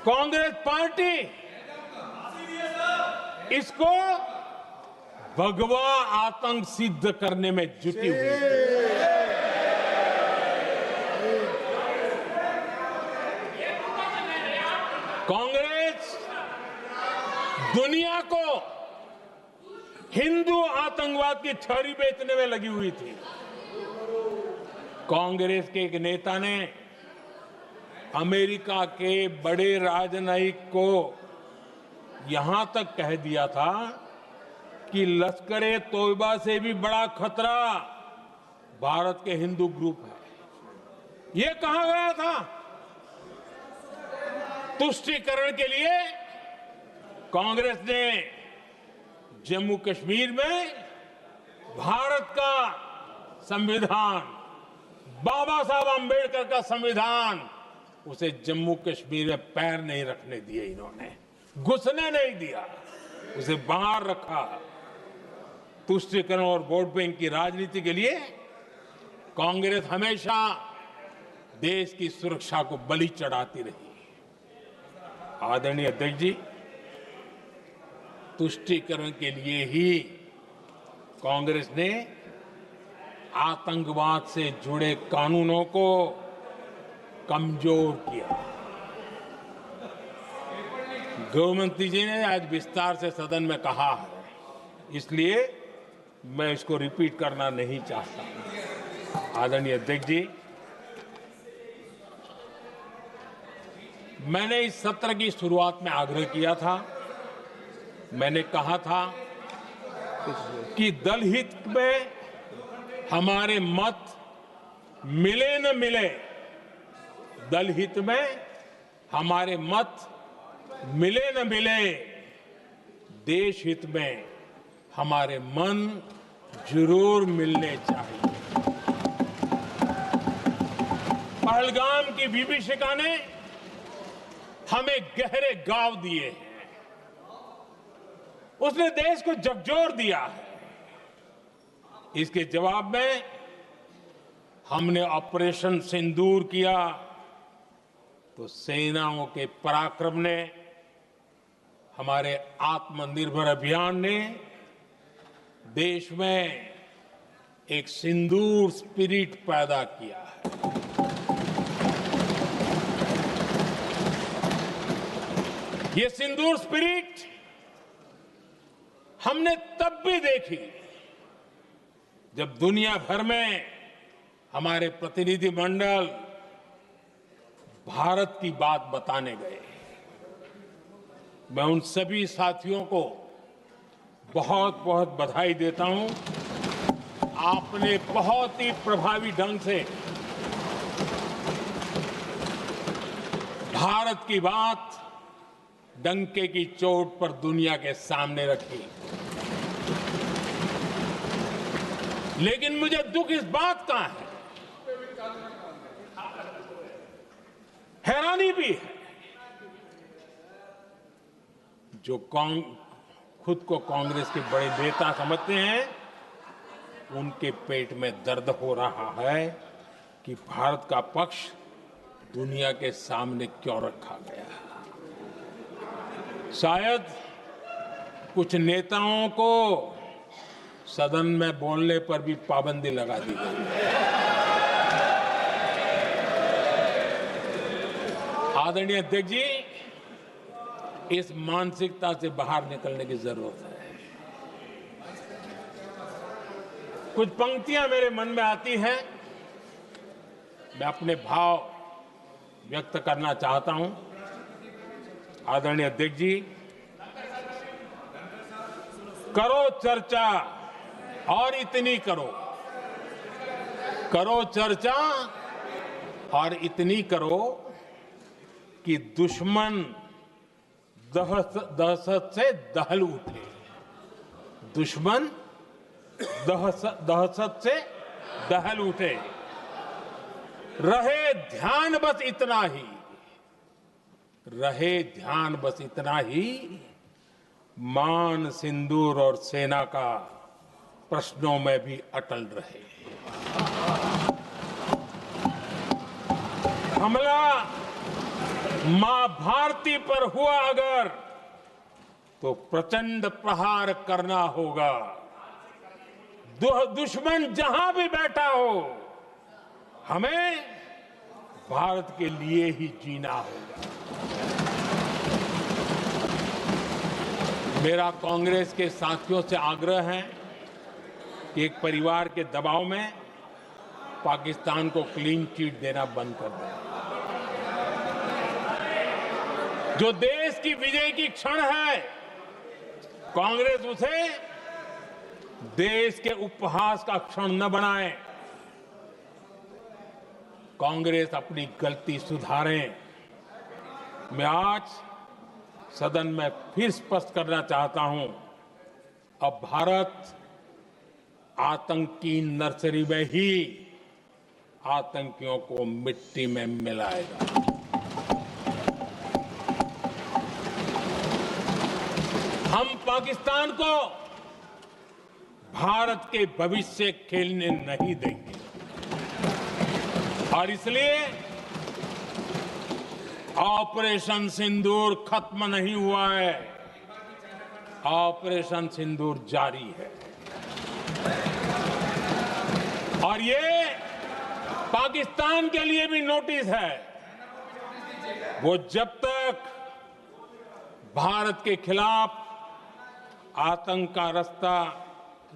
S2: कांग्रेस पार्टी इसको भगवा आतंक सिद्ध करने में जुटी हुई है। हिंदू आतंकवाद की छड़ी बेचने में लगी हुई थी। कांग्रेस के एक नेता ने अमेरिका के बड़े राजनयिक को यहां तक कह दिया था कि लश्कर-ए तोयबा से भी बड़ा खतरा भारत के हिंदू ग्रुप है। यह कहा गया था। तुष्टीकरण के लिए कांग्रेस ने जम्मू कश्मीर में भारत का संविधान, बाबा साहब अंबेडकर का संविधान, उसे जम्मू कश्मीर में पैर नहीं रखने दिए। इन्होंने घुसने नहीं दिया, उसे बाहर रखा। तुष्टीकरण और वोट बैंक की राजनीति के लिए कांग्रेस हमेशा देश की सुरक्षा को बलि चढ़ाती रही। आदरणीय अध्यक्ष जी, तुष्टीकरण के लिए ही कांग्रेस ने आतंकवाद से जुड़े कानूनों को कमजोर किया। गृहमंत्री जी ने आज विस्तार से सदन में कहा है, इसलिए मैं इसको रिपीट करना नहीं चाहता। आदरणीय अध्यक्ष जी, मैंने इस सत्र की शुरुआत में आग्रह किया था। मैंने कहा था कि दल हित में हमारे मत मिले न मिले, दल हित में हमारे मत मिले न मिले, देश हित में हमारे मन जरूर मिलने चाहिए। पहलगाम की विभीषिका ने हमें गहरे घाव दिए हैं। उसने देश को झकझोर दिया है। इसके जवाब में हमने ऑपरेशन सिंदूर किया तो सेनाओं के पराक्रम ने, हमारे आत्मनिर्भर अभियान ने देश में एक सिंदूर स्पिरिट पैदा किया है। ये सिंदूर स्पिरिट हमने तब भी देखी जब दुनिया भर में हमारे प्रतिनिधि मंडल भारत की बात बताने गए। मैं उन सभी साथियों को बहुत बहुत बधाई देता हूं। आपने बहुत ही प्रभावी ढंग से भारत की बात डंके की चोट पर दुनिया के सामने रखी। लेकिन मुझे दुख इस बात का है, हैरानी भी है, जो खुद को कांग्रेस के बड़े नेता समझते हैं, उनके पेट में दर्द हो रहा है कि भारत का पक्ष दुनिया के सामने क्यों रखा गया है। शायद कुछ नेताओं को सदन में बोलने पर भी पाबंदी लगा दी गई। आदरणीय अध्यक्ष जी, इस मानसिकता से बाहर निकलने की जरूरत है। कुछ पंक्तियां मेरे मन में आती हैं, मैं अपने भाव व्यक्त करना चाहता हूं। आदरणीय अध्यक्ष जी, करो चर्चा और इतनी करो, करो चर्चा और इतनी करो कि दुश्मन दहशत से दहल उठे। दुश्मन दहशत से दहल उठे। रहे ध्यान बस इतना ही, रहे ध्यान बस इतना ही, मान सिंदूर और सेना का प्रश्नों में भी अटल रहे। हमला मां भारती पर हुआ अगर, तो प्रचंड प्रहार करना होगा। दुश्मन जहां भी बैठा हो, हमें भारत के लिए ही जीना होगा। मेरा कांग्रेस के साथियों से आग्रह है कि एक परिवार के दबाव में पाकिस्तान को क्लीन चिट देना बंद कर दें। जो देश की विजय की क्षण है, कांग्रेस उसे देश के उपहास का क्षण न बनाए। कांग्रेस अपनी गलती सुधारे। मैं आज सदन में फिर स्पष्ट करना चाहता हूं, अब भारत आतंक की नर्सरी में ही आतंकियों को मिट्टी में मिलाएगा। हम पाकिस्तान को भारत के भविष्य खेलने नहीं देंगे और इसलिए ऑपरेशन सिंदूर खत्म नहीं हुआ है, ऑपरेशन सिंदूर जारी है। और ये पाकिस्तान के लिए भी नोटिस है। वो जब तक भारत के खिलाफ आतंक का रास्ता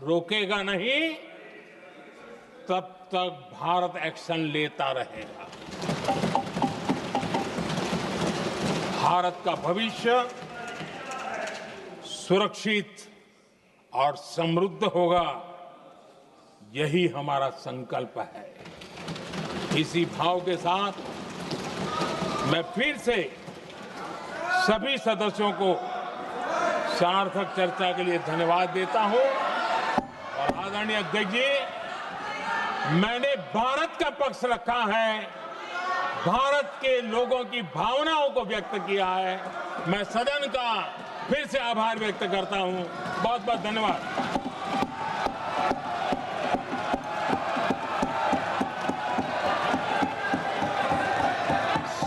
S2: रोकेगा नहीं, तब तक भारत एक्शन लेता रहेगा। भारत का भविष्य सुरक्षित और समृद्ध होगा, यही हमारा संकल्प है। इसी भाव के साथ मैं फिर से सभी सदस्यों को सार्थक चर्चा के लिए धन्यवाद देता हूं। और आदरणीय अध्यक्ष जी, मैंने भारत का पक्ष रखा है, भारत के लोगों की भावनाओं को व्यक्त किया है। मैं सदन का फिर से आभार व्यक्त करता हूं। बहुत बहुत धन्यवाद।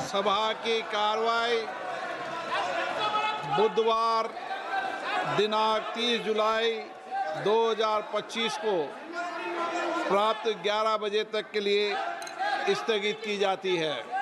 S1: सभा की कार्रवाई बुधवार दिनांक 30 जुलाई 2025 को प्राप्त 11 बजे तक के लिए स्थगित की जाती है।